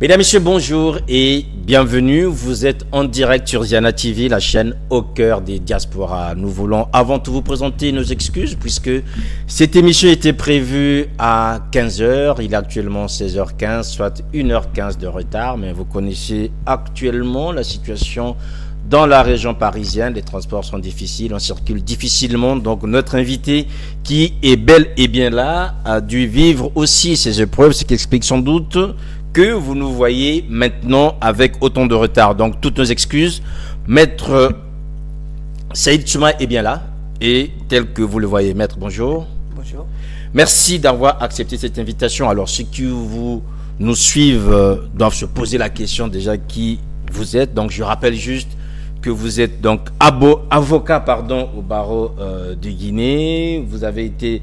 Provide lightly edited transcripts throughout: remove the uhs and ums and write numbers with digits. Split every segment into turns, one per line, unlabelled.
Mesdames, Messieurs, bonjour et bienvenue. Vous êtes en direct sur Ziana TV, la chaîne au cœur des diasporas. Nous voulons avant tout vous présenter nos excuses puisque cette émission était prévue à 15 h. Il est actuellement 16h15, soit 1h15 de retard. Mais vous connaissez actuellement la situation dans la région parisienne. Les transports sont difficiles, on circule difficilement. Donc notre invité qui est bel et bien là a dû vivre aussi ces épreuves, ce qui explique sans doute que vous nous voyez maintenant avec autant de retard. Donc, toutes nos excuses. Maître Saïd Souma est bien là. Et tel que vous le voyez, Maître, bonjour.
Bonjour.
Merci d'avoir accepté cette invitation. Alors, ceux qui nous suivent doivent se poser la question déjà qui vous êtes. Donc, je rappelle juste que vous êtes donc avocat au barreau de Guinée. Vous avez été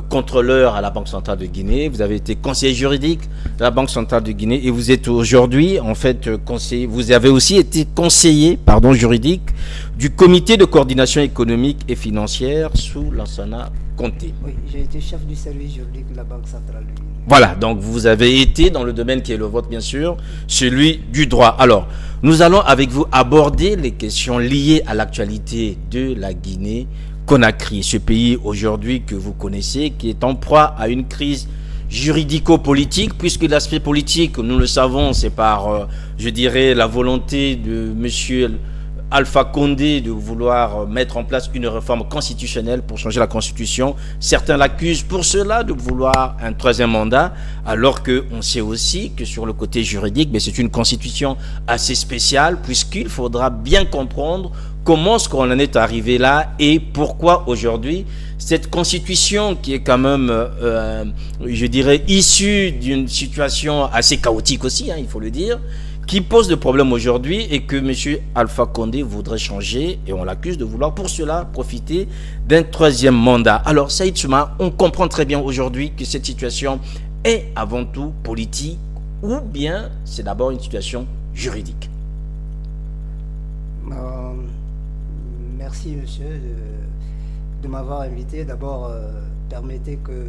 contrôleur à la Banque centrale de Guinée, vous avez été conseiller juridique de la Banque centrale de Guinée et vous êtes aujourd'hui en fait conseiller, vous avez aussi été conseiller juridique du comité de coordination économique et financière sous Lansana Conté.
Oui, j'ai été chef du service juridique de la Banque centrale de Guinée.
Voilà, donc vous avez été dans le domaine qui est le vôtre bien sûr, celui du droit. Alors, nous allons avec vous aborder les questions liées à l'actualité de la Guinée Conakry, ce pays aujourd'hui que vous connaissez, qui est en proie à une crise juridico-politique, puisque l'aspect politique, nous le savons, c'est par, je dirais, la volonté de M. Alpha Condé de vouloir mettre en place une réforme constitutionnelle pour changer la constitution. Certains l'accusent pour cela de vouloir un troisième mandat, alors qu'on sait aussi que sur le côté juridique, c'est une constitution assez spéciale, puisqu'il faudra bien comprendre comment est-ce qu'on en est arrivé là et pourquoi aujourd'hui cette constitution qui est quand même, je dirais, issue d'une situation assez chaotique aussi, il faut le dire, qui pose des problèmes aujourd'hui et que M. Alpha Condé voudrait changer et on l'accuse de vouloir pour cela profiter d'un troisième mandat. Alors Saïd Souma, on comprend très bien aujourd'hui que cette situation est avant tout politique ou bien c'est d'abord une situation juridique.
Merci monsieur de m'avoir invité. D'abord, permettez que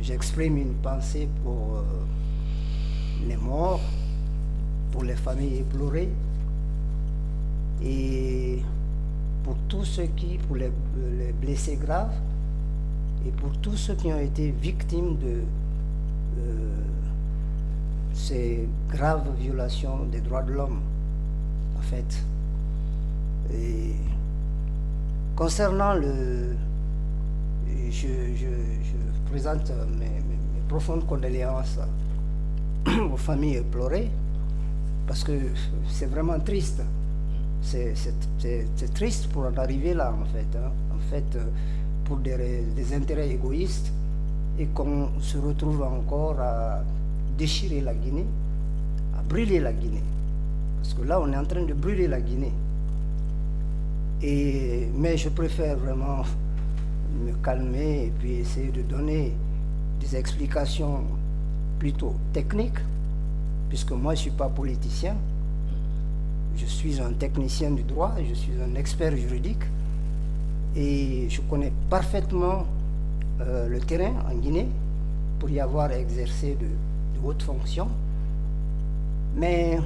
j'exprime une pensée pour les morts, pour les familles éplorées et pour tous ceux pour les blessés graves et pour tous ceux qui ont été victimes de ces graves violations des droits de l'homme, en fait. Et concernant je présente mes profondes condoléances aux familles éplorées parce que c'est vraiment triste. C'est triste pour en arriver là en fait. En fait, pour des intérêts égoïstes et qu'on se retrouve encore à déchirer la Guinée, à brûler la Guinée. Parce que là, on est en train de brûler la Guinée. Mais je préfère vraiment me calmer et puis essayer de donner des explications plutôt techniques, puisque moi je ne suis pas politicien, je suis un technicien du droit, je suis un expert juridique et je connais parfaitement le terrain en Guinée pour y avoir exercé de hautes fonctions. Mais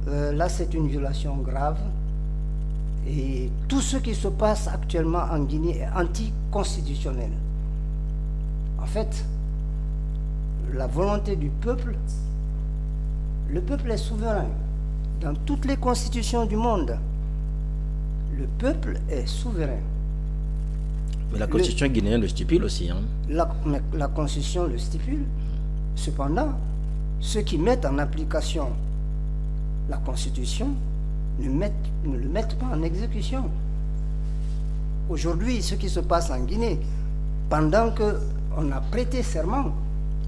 là c'est une violation grave. Et tout ce qui se passe actuellement en Guinée est anticonstitutionnel. En fait, la volonté du peuple, le peuple est souverain. Dans toutes les constitutions du monde, le peuple est souverain.
Mais la constitution guinéenne le stipule aussi.
La constitution le stipule. Cependant, ceux qui mettent en application la constitution ne le mettent pas en exécution. Aujourd'hui, ce qui se passe en Guinée, pendant qu'on a prêté serment,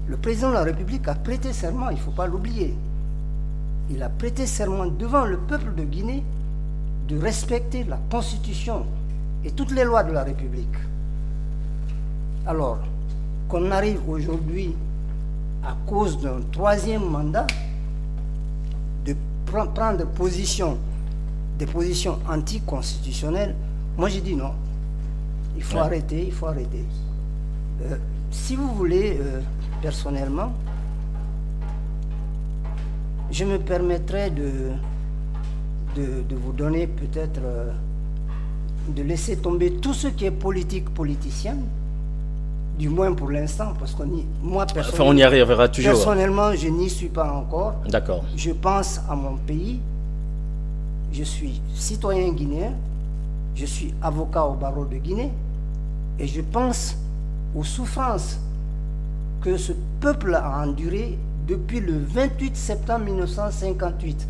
le président de la République a prêté serment, il ne faut pas l'oublier. Il a prêté serment devant le peuple de Guinée de respecter la Constitution et toutes les lois de la République. Alors, qu'on arrive aujourd'hui, à cause d'un troisième mandat, de prendre position, des positions anticonstitutionnelles, moi j'ai dit non, il faut arrêter, il faut arrêter. Si vous voulez, personnellement, je me permettrai de vous donner peut-être, de laisser tomber tout ce qui est politique politicien, du moins pour l'instant, parce que moi,
enfin, on y arrivera toujours.
Personnellement, je n'y suis pas encore.
D'accord.
Je pense à mon pays, je suis citoyen guinéen, je suis avocat au barreau de Guinée, et je pense aux souffrances que ce peuple a endurées depuis le 28 septembre 1958.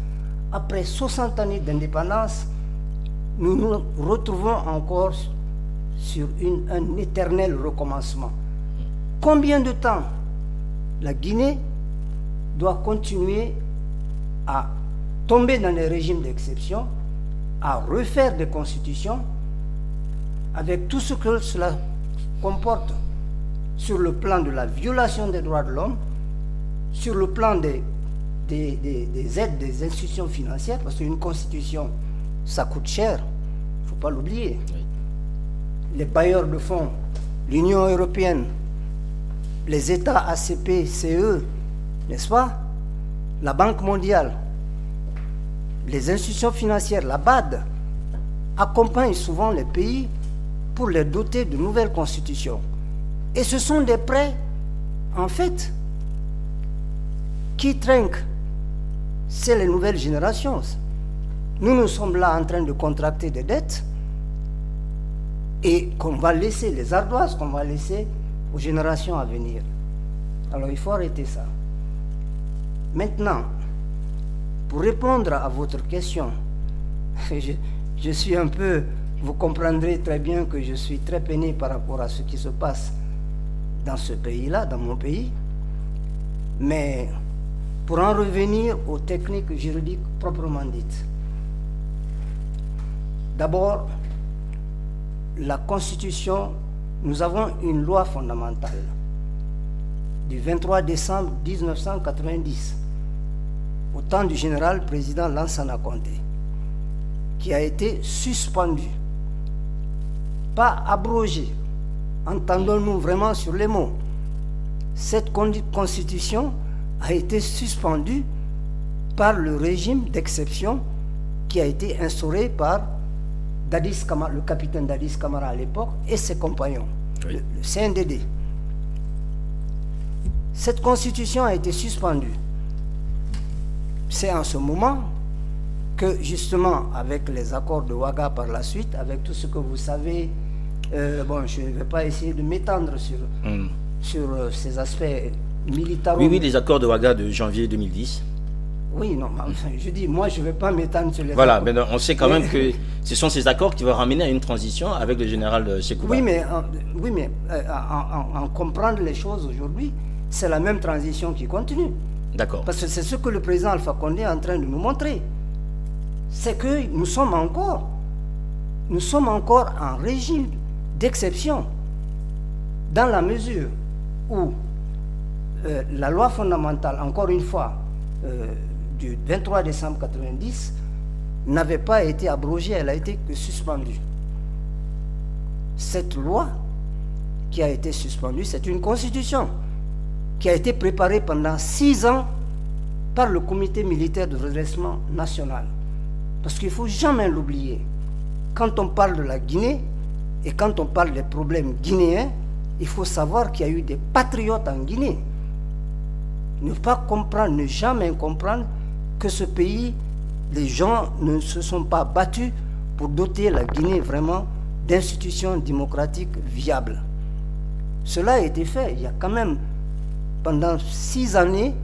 Après 60 années d'indépendance, nous nous retrouvons encore sur un éternel recommencement. Combien de temps la Guinée doit continuer à tomber dans les régimes d'exception, à refaire des constitutions, avec tout ce que cela comporte sur le plan de la violation des droits de l'homme, sur le plan des aides des institutions financières, parce qu'une constitution, ça coûte cher, il ne faut pas l'oublier. Oui. Les bailleurs de fonds, l'Union européenne, les États ACP, CE, n'est-ce pas? La Banque mondiale, les institutions financières, la BAD, accompagnent souvent les pays pour les doter de nouvelles constitutions. Et ce sont des prêts, en fait, qui trinquent. C'est les nouvelles générations. Nous sommes là en train de contracter des dettes et qu'on va laisser, les ardoises qu'on va laisser aux générations à venir. Alors il faut arrêter ça. Maintenant, pour répondre à votre question, je suis un peu, vous comprendrez très bien que je suis très peiné par rapport à ce qui se passe dans ce pays-là, dans mon pays. Mais pour en revenir aux techniques juridiques proprement dites, d'abord, la Constitution, nous avons une loi fondamentale du 23 décembre 1990, au temps du général président Lansana Conté, qui a été suspendue, pas abrogée. Entendons-nous vraiment sur les mots. Cette Constitution a été suspendue par le régime d'exception qui a été instauré par Dadis Camara, le capitaine Dadis Camara à l'époque, et ses compagnons, oui. le CNDD. Cette constitution a été suspendue. C'est en ce moment que, justement, avec les accords de Ouaga par la suite, avec tout ce que vous savez, bon, je ne vais pas essayer de m'étendre sur ces aspects militaires.
Oui, les accords de Ouaga de janvier 2010.
Oui, non, je dis, moi, je ne vais pas m'étendre sur les accords.
Voilà, mais on sait quand même que ce sont ces accords qui vont ramener à une transition avec le général Sékou Ba.
Oui, mais en comprendre les choses aujourd'hui, c'est la même transition qui continue.
D'accord.
Parce que c'est ce que le président Alpha Condé est en train de nous montrer. C'est que nous sommes encore en régime d'exception, dans la mesure où la loi fondamentale, encore une fois, du 23 décembre 1990, n'avait pas été abrogée, elle a été que suspendue. Cette loi qui a été suspendue, c'est une constitution qui a été préparée pendant 6 ans par le comité militaire de redressement national. Parce qu'il ne faut jamais l'oublier. Quand on parle de la Guinée et quand on parle des problèmes guinéens, il faut savoir qu'il y a eu des patriotes en Guinée. Ne pas comprendre, ne jamais comprendre que ce pays, les gens ne se sont pas battus pour doter la Guinée vraiment d'institutions démocratiques viables. Cela a été fait. Il y a quand même, pendant 6 années,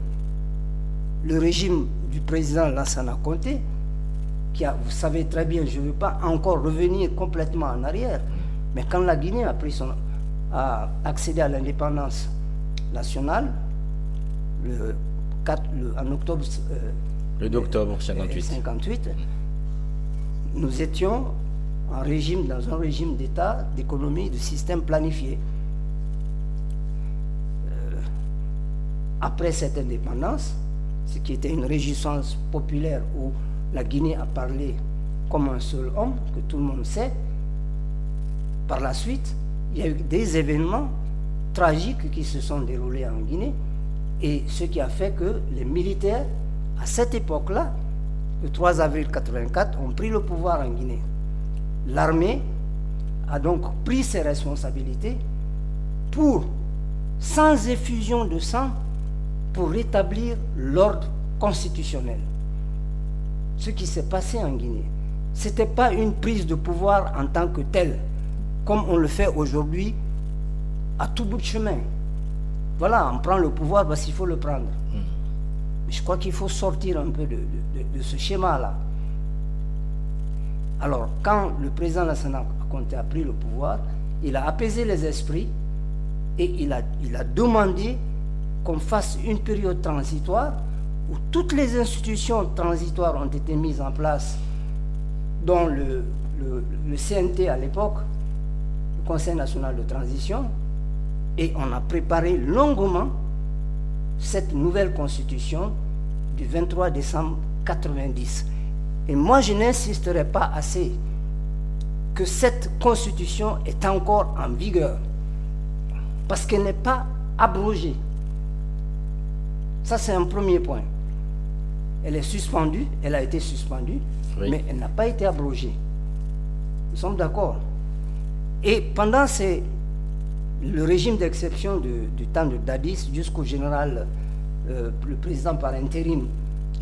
le régime du président Lansana Conté, qui a, vous savez très bien, je ne veux pas encore revenir complètement en arrière, mais quand la Guinée a accédé à l'indépendance nationale, en octobre,
le 2 octobre
58, nous étions dans un régime d'État, d'économie, de système planifié. Après cette indépendance, ce qui était une réjouissance populaire où la Guinée a parlé comme un seul homme, que tout le monde sait, par la suite, il y a eu des événements tragiques qui se sont déroulés en Guinée, et ce qui a fait que les militaires à cette époque-là, le 3 avril 1984, ont pris le pouvoir en Guinée. L'armée a donc pris ses responsabilités pour, sans effusion de sang, pour rétablir l'ordre constitutionnel. Ce qui s'est passé en Guinée, ce n'était pas une prise de pouvoir en tant que telle, comme on le fait aujourd'hui à tout bout de chemin. Voilà, on prend le pouvoir parce qu'il faut le prendre. Mais je crois qu'il faut sortir un peu de ce schéma-là. Alors, quand le président Lassana Conté a pris le pouvoir, il a apaisé les esprits et il a demandé qu'on fasse une période transitoire où toutes les institutions transitoires ont été mises en place, dont le CNT à l'époque, le Conseil national de transition, et on a préparé longuement cette nouvelle constitution du 23 décembre 1990. Et moi, je n'insisterai pas assez que cette constitution est encore en vigueur, parce qu'elle n'est pas abrogée. Ça, c'est un premier point. Elle est suspendue, elle a été suspendue, oui, mais elle n'a pas été abrogée. Nous sommes d'accord. Et pendant le régime d'exception du temps de Dadis jusqu'au général, le président par intérim,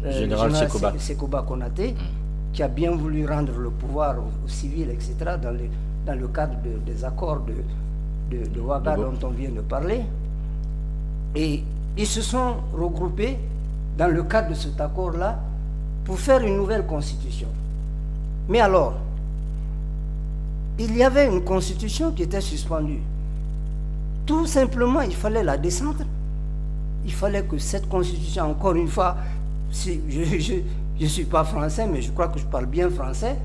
général Sékouba Konaté, qui a bien voulu rendre le pouvoir aux civils, etc., dans le cadre des accords de Ouaga dont on vient de parler. Et ils se sont regroupés dans le cadre de cet accord-là pour faire une nouvelle constitution. Mais alors, il y avait une constitution qui était suspendue. Tout simplement, il fallait la descendre. Il fallait que cette constitution, encore une fois, si je ne suis pas français, mais je crois que je parle bien français,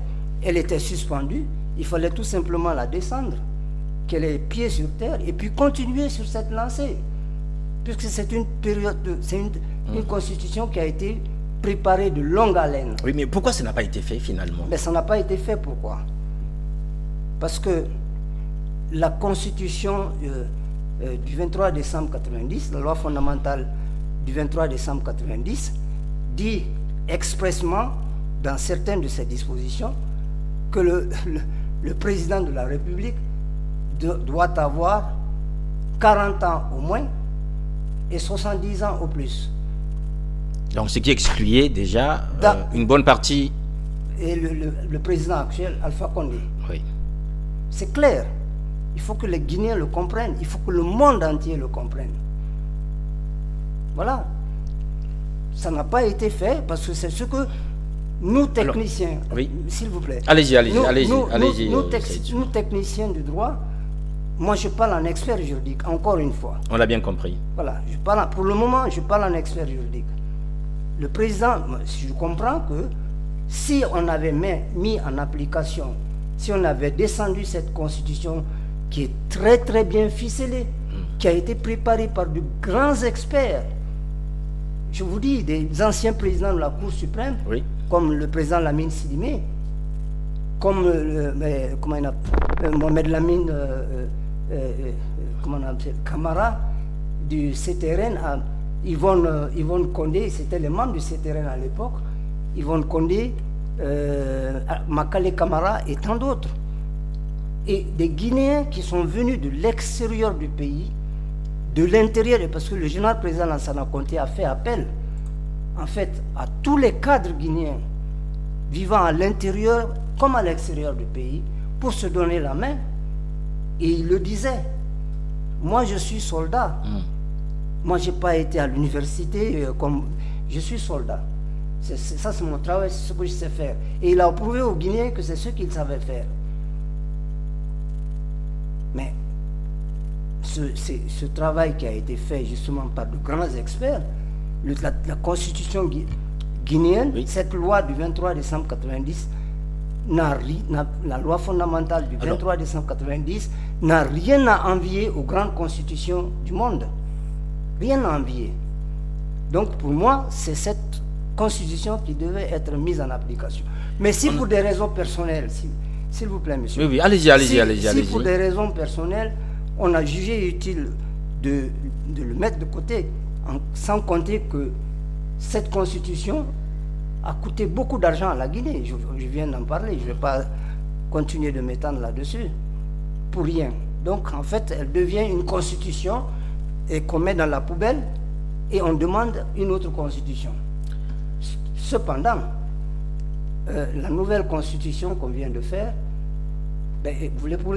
elle était suspendue. Il fallait tout simplement la descendre, qu'elle ait pied sur terre, et puis continuer sur cette lancée. Puisque c'est une période, c'est une constitution qui a été préparée de longue haleine.
Oui, mais pourquoi ça n'a pas été fait finalement?
Mais ça n'a pas été fait, pourquoi? Parce que la constitution du 23 décembre 1990, la loi fondamentale du 23 décembre 1990, dit expressément, dans certaines de ses dispositions, que le président de la République doit avoir 40 ans au moins et 70 ans au plus.
Donc ce qui excluait déjà une bonne partie...
Et le président actuel, Alpha Condé.
Oui.
C'est clair. Il faut que les Guinéens le comprennent. Il faut que le monde entier le comprenne. Voilà. Ça n'a pas été fait parce que c'est ce que nous, techniciens,
oui,
s'il vous plaît.
Allez-y,
Nous, techniciens du droit, moi je parle en expert juridique, encore une fois.
On l'a bien compris.
Voilà. Pour le moment, je parle en expert juridique. Le président, je comprends que si on avait mis en application, si on avait descendu cette constitution qui est très très bien ficelée, qui a été préparée par de grands experts, je vous dis, des anciens présidents de la Cour suprême, oui, comme le président Lamine Sidimé, comme Mohamed Lamine Camara du CTRN, Yvonne Condé, c'était les membres du CTRN à l'époque, Yvonne Condé, Makale Camara et tant d'autres. Et des Guinéens qui sont venus de l'extérieur du pays, de l'intérieur, parce que le général président Lansana Conté a fait appel, en fait, à tous les cadres guinéens vivant à l'intérieur comme à l'extérieur du pays, pour se donner la main. Et il le disait, moi je suis soldat. Moi je n'ai pas été à l'université, comme je suis soldat. Ça c'est mon travail, c'est ce que je sais faire. Et il a prouvé aux Guinéens que c'est ce qu'il savait faire. Mais ce travail qui a été fait justement par de grands experts, la constitution guinéenne, oui, cette loi du 23 décembre 1990, la loi fondamentale du 23 décembre 1990 n'a rien à envier aux grandes constitutions du monde. Rien à envier. Donc pour moi, c'est cette constitution qui devait être mise en application. Mais si pour des raisons personnelles, s'il vous plaît, monsieur.
Oui, oui, allez-y.
Si pour des raisons personnelles, on a jugé utile de le mettre de côté, sans compter que Cette constitution a coûté beaucoup d'argent à la Guinée. Je viens d'en parler, je ne vais pas continuer de m'étendre là-dessus. Pour rien. Donc, en fait, elle devient une constitution et qu'on met dans la poubelle et on demande une autre constitution. Cependant, la nouvelle constitution qu'on vient de faire, ben,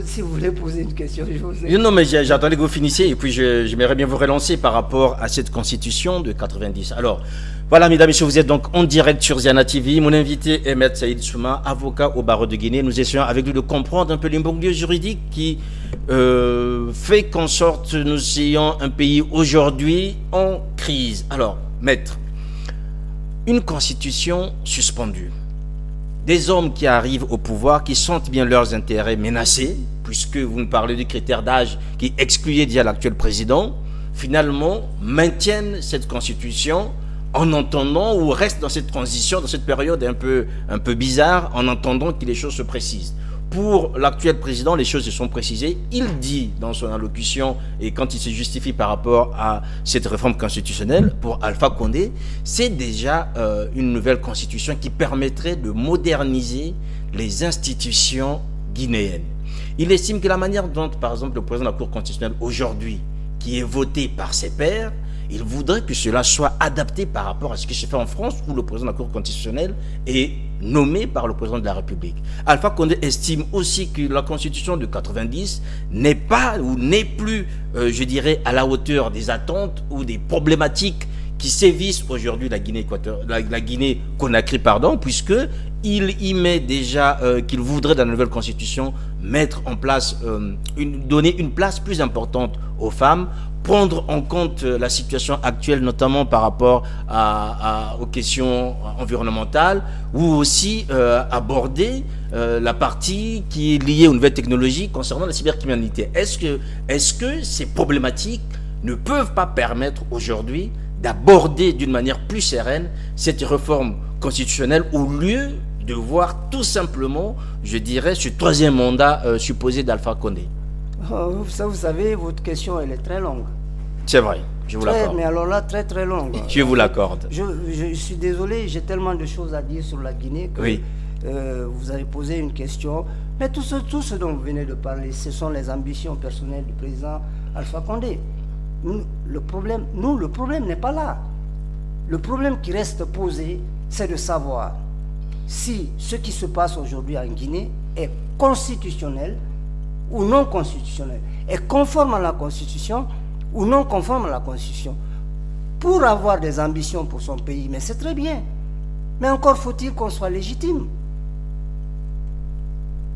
si vous voulez poser une question, je vous ai...
Non, mais j'attendais que vous finissiez et puis j'aimerais bien vous relancer par rapport à cette constitution de 90. Alors, voilà, mesdames et messieurs, vous êtes donc en direct sur Ziana TV. Mon invité est Maître Saïd Souma, avocat au barreau de Guinée. Nous essayons avec lui de comprendre un peu l'imbroglio juridique qui fait qu'en sorte nous ayons un pays aujourd'hui en crise. Alors, Maître, une constitution suspendue. Des hommes qui arrivent au pouvoir, qui sentent bien leurs intérêts menacés, puisque vous nous parlez du critère d'âge qui excluait déjà l'actuel président, finalement maintiennent cette constitution en entendant ou restent dans cette transition, dans cette période un peu bizarre, en entendant que les choses se précisent. Pour l'actuel président, les choses se sont précisées. Il dit dans son allocution, et quand il se justifie par rapport à cette réforme constitutionnelle, pour Alpha Condé, c'est déjà une nouvelle constitution qui permettrait de moderniser les institutions guinéennes. Il estime que la manière dont, par exemple, le président de la Cour constitutionnelle aujourd'hui, qui est voté par ses pairs, il voudrait que cela soit adapté par rapport à ce qui se fait en France, où le président de la Cour constitutionnelle est nommé par le président de la République. Alpha Condé estime aussi que la constitution de 90 n'est pas ou n'est plus, je dirais, à la hauteur des attentes ou des problématiques qui sévissent aujourd'hui la Guinée-Conakry, puisque il y met déjà qu'il voudrait dans la nouvelle constitution mettre en place, donner une place plus importante aux femmes, prendre en compte la situation actuelle, notamment par rapport aux questions environnementales, ou aussi aborder la partie qui est liée aux nouvelles technologies concernant la cybercriminalité. Est-ce que ces problématiques ne peuvent pas permettre aujourd'hui d'aborder d'une manière plus sereine cette réforme constitutionnelle au lieu de voir tout simplement, je dirais, ce troisième mandat supposé d'Alpha Condé?
Ça, vous savez, votre question, elle est très longue.
C'est vrai, je vous l'accorde.
Mais alors là, très très longue.
Je vous l'accorde.
Je suis désolé, j'ai tellement de choses à dire sur la Guinée que
oui.
Vous avez posé une question. Mais tout ce dont vous venez de parler, ce sont les ambitions personnelles du président Alpha Condé. Le problème n'est pas là. Le problème qui reste posé, c'est de savoir si ce qui se passe aujourd'hui en Guinée est constitutionnel ou non constitutionnel, est conforme à la Constitution ou non conforme à la Constitution. Pour avoir des ambitions pour son pays, mais c'est très bien. Mais encore faut-il qu'on soit légitime.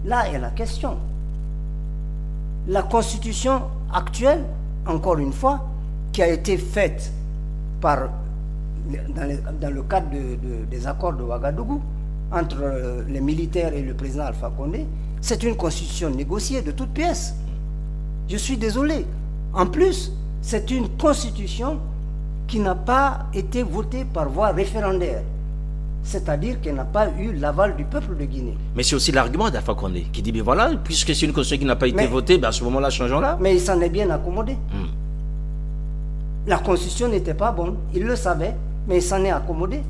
Là est la question. La Constitution actuelle, encore une fois, qui a été faite dans le cadre des accords de Ouagadougou entre les militaires et le président Alpha Condé, c'est une constitution négociée de toutes pièces. Je suis désolé. En plus, c'est une constitution qui n'a pas été votée par voie référendaire. C'est-à-dire qu'elle n'a pas eu l'aval du peuple de Guinée.
Mais c'est aussi l'argument d'Alpha Condé qui dit, ben voilà, puisque c'est une constitution qui n'a pas été votée, ben à ce moment-là, changeons-la.
Mais il s'en est bien accommodé. La constitution n'était pas bonne, il le savait, mais il s'en est accommodé.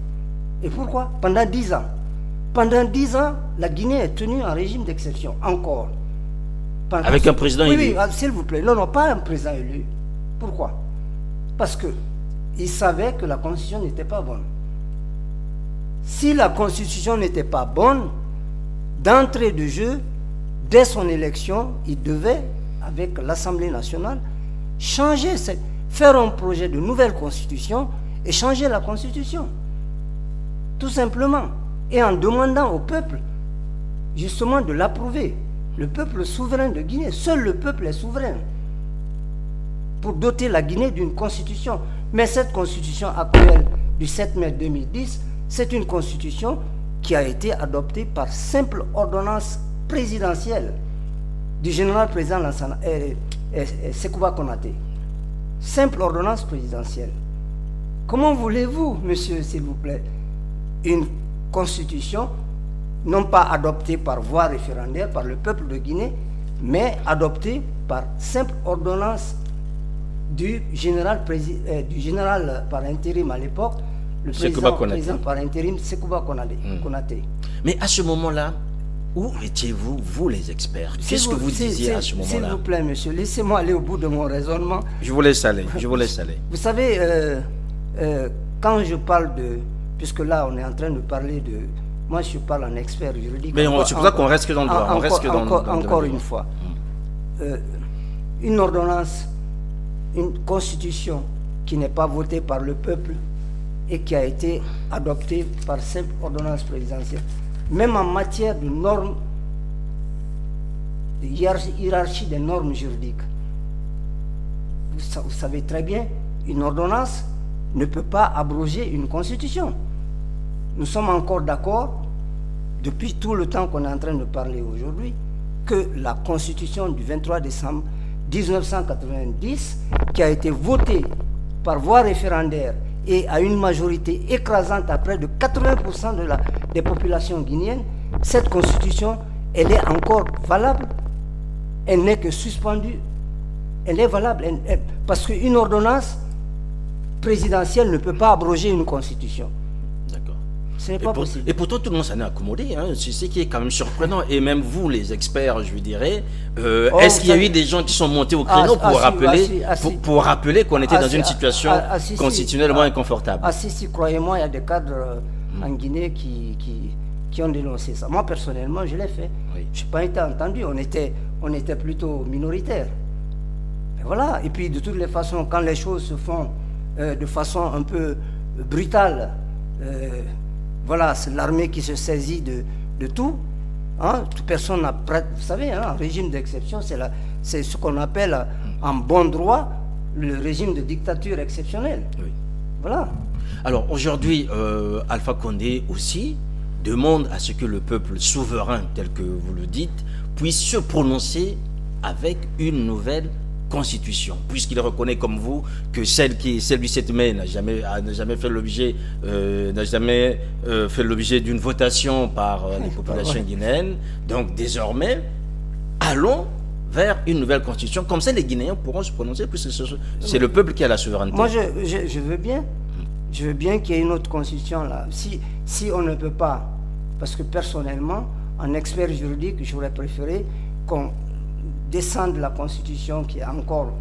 Et pourquoi? Pendant 10 ans. Pendant 10 ans, la Guinée est tenue en régime d'exception, encore.
Avec un président élu.
Oui, s'il vous plaît. Non, pas un président élu. Pourquoi? Parce qu'il savait que la constitution n'était pas bonne. Si la constitution n'était pas bonne, d'entrée de jeu, dès son élection, il devait, avec l'Assemblée nationale, faire un projet de nouvelle constitution et changer la constitution. Tout simplement. Et en demandant au peuple, justement, de l'approuver. Le peuple souverain de Guinée, seul le peuple est souverain pour doter la Guinée d'une constitution. Mais cette constitution actuelle du 7 mai 2010, c'est une constitution qui a été adoptée par simple ordonnance présidentielle du général président Sekouba Konaté. Simple ordonnance présidentielle. Comment voulez-vous, monsieur, s'il vous plaît, une constitution non pas adoptée par voie référendaire par le peuple de Guinée, mais adoptée par simple ordonnance du général par intérim à l'époque, le
Sékouba Konaté.
président par intérim, Sékouba Konaté.
Mais à ce moment-là, où étiez-vous, vous les experts? Qu'est-ce que vous disiez à ce moment-là?
S'il vous plaît, monsieur, laissez-moi aller au bout de mon raisonnement.
Je vous laisse aller, je vous laisse aller.
Vous savez, quand je parle de... Puisque là, on est en train de parler de... Moi, je parle en expert juridique.
Mais c'est pour ça qu'on reste que dans le droit.
Encore une fois. Une ordonnance, une constitution qui n'est pas votée par le peuple et qui a été adoptée par simple ordonnance présidentielle, même en matière de normes, de hiérarchie des normes juridiques. Vous savez très bien, une ordonnance ne peut pas abroger une constitution. Nous sommes encore d'accord, depuis tout le temps qu'on est en train de parler aujourd'hui, que la constitution du 23 décembre 1990, qui a été votée par voie référendaire et à une majorité écrasante à près de 80% des populations guinéennes, cette constitution, elle est encore valable. Elle n'est que suspendue. Elle est valable. Parce qu'une ordonnance présidentielle ne peut pas abroger une constitution.
D'accord.
Ce n'est pas possible.
Et pourtant, tout le monde s'en est accommodé. Hein. C'est ce qui est quand même surprenant. Et même vous, les experts, je vous dirais, est-ce qu'il y a eu des gens qui sont montés au créneau pour rappeler qu'on était dans une situation constitutionnellement inconfortable?
Si, croyez-moi, il y a des cadres en Guinée qui ont dénoncé ça. Moi, personnellement, je l'ai fait.
Oui.
Je n'ai pas été entendu. On était plutôt minoritaire. Et voilà. Et puis, de toutes les façons, quand les choses se font de façon un peu brutale, voilà, c'est l'armée qui se saisit de tout. Hein? Toute personne n'a... Vous savez, hein, un régime d'exception, c'est ce qu'on appelle en bon droit le régime de dictature exceptionnelle.
Oui.
Voilà.
Alors aujourd'hui, Alpha Condé aussi demande à ce que le peuple souverain, tel que vous le dites, puisse se prononcer avec une nouvelle constitution, puisqu'il reconnaît comme vous que celle du 7 mai n'a jamais fait l'objet d'une votation par les populations guinéennes. Donc désormais, allons vers une nouvelle constitution. Comme ça, les Guinéens pourront se prononcer, puisque c'est le peuple qui a la souveraineté.
Moi, je veux bien. Je veux bien qu'il y ait une autre constitution là. Si on ne peut pas, parce que personnellement, en expert juridique, j'aurais préféré qu'on descendre la constitution qui est encore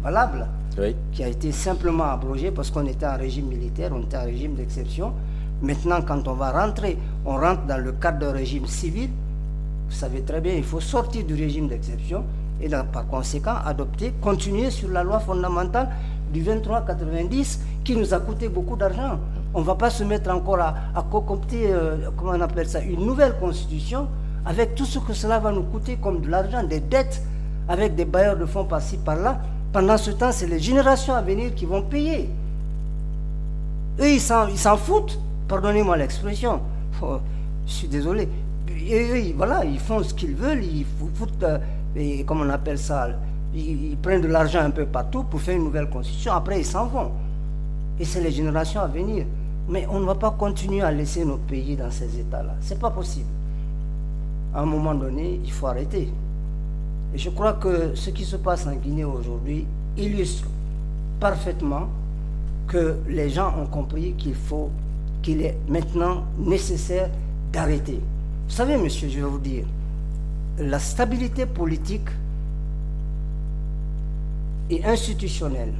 valable,
oui,
qui a été simplement abrogée parce qu'on était en régime militaire, on était en régime d'exception. Maintenant, quand on va rentrer, on rentre dans le cadre d'un régime civil. Vous savez très bien, il faut sortir du régime d'exception et par conséquent adopter, continuer sur la loi fondamentale du 23-90 qui nous a coûté beaucoup d'argent. On ne va pas se mettre encore à concocter, comment on appelle ça, une nouvelle constitution avec tout ce que cela va nous coûter comme de l'argent, des dettes, avec des bailleurs de fonds par-ci, par-là. Pendant ce temps, c'est les générations à venir qui vont payer. Eux, ils s'en foutent, pardonnez-moi l'expression, je suis désolé. Et eux, voilà, ils font ce qu'ils veulent, ils foutent, comment on appelle ça, ils prennent de l'argent un peu partout pour faire une nouvelle constitution, après ils s'en vont. Et c'est les générations à venir. Mais on ne va pas continuer à laisser nos pays dans ces états-là. Ce n'est pas possible. À un moment donné, il faut arrêter. Et je crois que ce qui se passe en Guinée aujourd'hui illustre parfaitement que les gens ont compris qu'il est maintenant nécessaire d'arrêter. Vous savez, monsieur, je vais vous dire, la stabilité politique et institutionnelle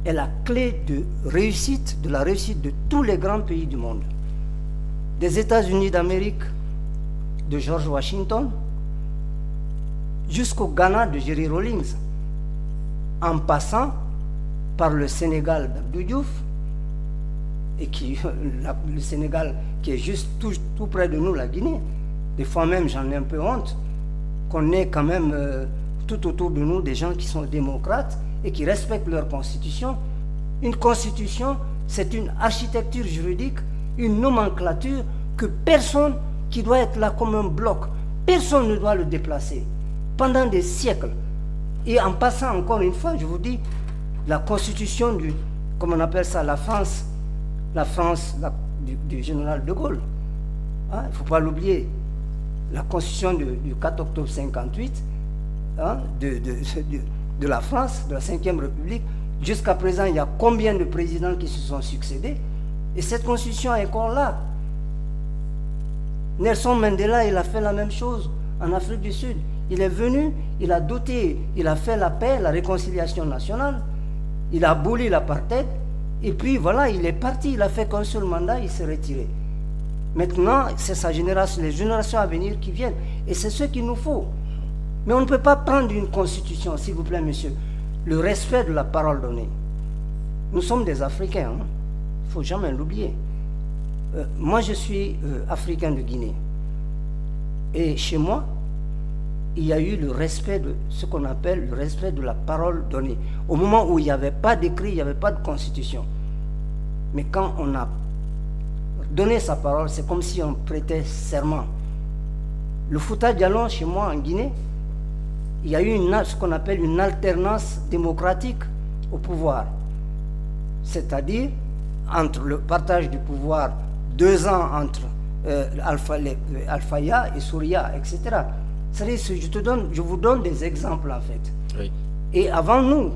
est la clé de la réussite de tous les grands pays du monde. Des États-Unis d'Amérique, de George Washington, jusqu'au Ghana de Jerry Rawlings, en passant par le Sénégal d'Abdou Diouf, et le Sénégal qui est juste tout près de nous, la Guinée. Des fois même, j'en ai un peu honte, qu'on ait quand même tout autour de nous des gens qui sont démocrates et qui respectent leur constitution. Une constitution, c'est une architecture juridique, une nomenclature que personne qui doit être là comme un bloc, personne ne doit le déplacer pendant des siècles. Et en passant encore une fois, je vous dis, la constitution comment on appelle ça, la France du général de Gaulle. Hein, il ne faut pas l'oublier. La constitution du 4 octobre 1958 hein, de la France, de la Ve République. Jusqu'à présent, il y a combien de présidents qui se sont succédés? Et cette constitution est encore là. Nelson Mandela, il a fait la même chose en Afrique du Sud. Il est venu, il a doté, il a fait la paix, la réconciliation nationale, il a aboli l'apartheid, et puis voilà, il est parti, il a fait qu'un seul mandat, il s'est retiré. Maintenant, c'est sa génération, les générations à venir qui viennent, et c'est ce qu'il nous faut. Mais on ne peut pas prendre une constitution, s'il vous plaît, monsieur, le respect de la parole donnée. Nous sommes des Africains, hein. Il ne faut jamais l'oublier. Moi, je suis africain de Guinée. Et chez moi, il y a eu le respect de ce qu'on appelle le respect de la parole donnée. Au moment où il n'y avait pas d'écrit, il n'y avait pas de constitution. Mais quand on a donné sa parole, c'est comme si on prêtait serment. Le Fouta Djallon, chez moi en Guinée, il y a eu ce qu'on appelle une alternance démocratique au pouvoir. C'est-à-dire, entre le partage du pouvoir, 2 ans entre Alfaya et Souria, etc. Je vous donne des exemples en fait. Oui. Et avant nous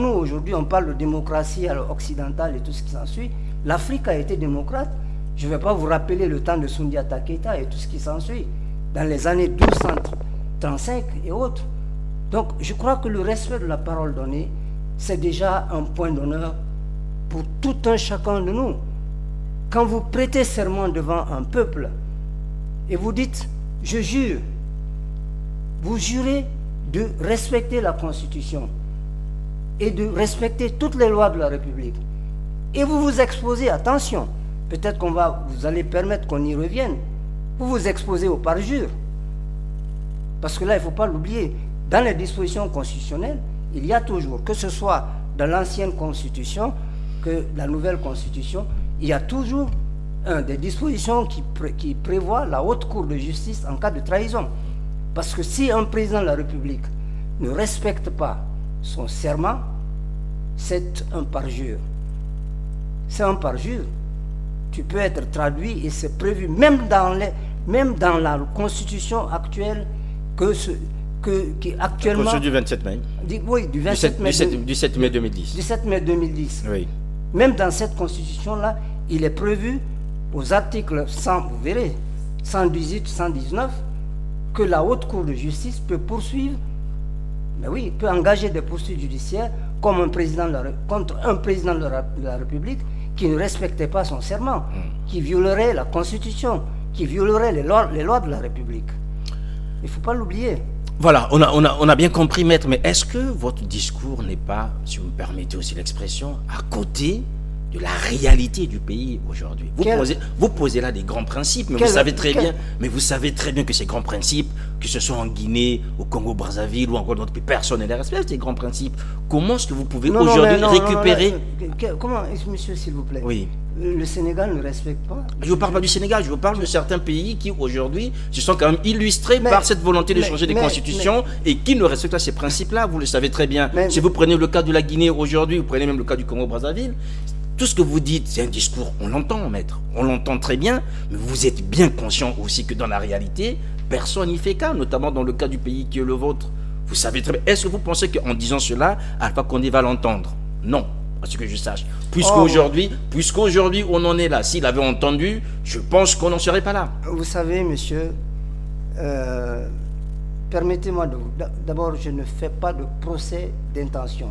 aujourd'hui on parle de démocratie occidentale et tout ce qui s'ensuit. L'Afrique a été démocrate. Je ne vais pas vous rappeler le temps de Soundiata Keita et tout ce qui s'ensuit, dans les années 1235 et autres. Donc je crois que le respect de la parole donnée, c'est déjà un point d'honneur pour tout un chacun de nous. Quand vous prêtez serment devant un peuple et vous dites « je jure », vous jurez de respecter la Constitution et de respecter toutes les lois de la République. Et vous vous exposez, attention, peut-être vous allez permettre qu'on y revienne, vous vous exposez au parjure. Parce que là, il ne faut pas l'oublier, dans les dispositions constitutionnelles, il y a toujours, que ce soit dans l'ancienne Constitution, que la nouvelle Constitution, il y a toujours des dispositions qui prévoient la haute cour de justice en cas de trahison. Parce que si un président de la République ne respecte pas son serment, c'est un parjure. C'est un parjure. Tu peux être traduit et c'est prévu, même dans la Constitution actuelle, qui actuellement...
La Constitution du 27 mai.
Oui, du 27 mai.
Du 7 mai 2010.
Du 7 mai 2010.
Oui.
Même dans cette Constitution-là, il est prévu aux articles 100, vous verrez, 118, 119, que la haute cour de justice peut poursuivre, mais oui, peut engager des poursuites judiciaires contre un président de la République qui ne respectait pas son serment, qui violerait la Constitution, qui violerait les lois de la République. Il ne faut pas l'oublier.
Voilà, on a bien compris, maître, mais est-ce que votre discours n'est pas, si vous me permettez aussi l'expression, à côté de la réalité du pays aujourd'hui? Vous posez là des grands principes, mais vous savez très bien que ces grands principes, que ce soit en Guinée, au Congo-Brazzaville ou encore dans d'autres pays, personne ne les respecte, ces grands principes. Comment est-ce que vous pouvez aujourd'hui récupérer...
Comment, monsieur, s'il vous plaît?
Oui.
Le Sénégal ne respecte pas.
Je ne vous parle pas du Sénégal, je vous parle de certains pays qui aujourd'hui se sont quand même illustrés par cette volonté de changer des constitutions et qui ne respectent pas ces principes-là. Vous le savez très bien. Si vous prenez le cas de la Guinée aujourd'hui, vous prenez même le cas du Congo-Brazzaville, tout ce que vous dites, c'est un discours, on l'entend, maître, on l'entend très bien, mais vous êtes bien conscient aussi que dans la réalité, personne n'y fait cas, notamment dans le cas du pays qui est le vôtre. Vous savez très bien. Est-ce que vous pensez qu'en disant cela, Alpha Condé va l'entendre? Non. À ce que je sache. Puisqu'aujourd'hui, on en est là. S'il avait entendu, je pense qu'on n'en serait pas là.
Vous savez, monsieur, permettez-moi d'abord, je ne fais pas de procès d'intention.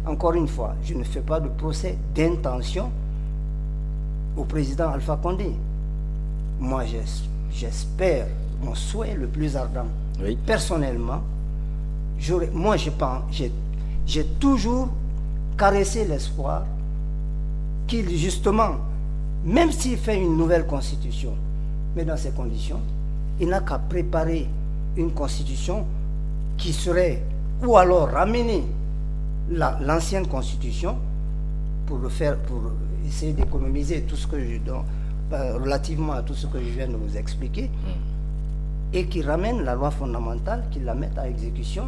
Encore une fois, je ne fais pas de procès d'intention au président Alpha Condé. Moi, j'espère, mon souhait le plus ardent. Oui. Personnellement, moi, j'ai toujours caresser l'espoir qu'il, justement, même s'il fait une nouvelle constitution, mais dans ces conditions, il n'a qu'à préparer une constitution qui serait, ou alors ramener l'ancienne constitution pour essayer d'économiser tout ce que relativement à tout ce que je viens de vous expliquer, et qui ramène la loi fondamentale, qui la mette à exécution.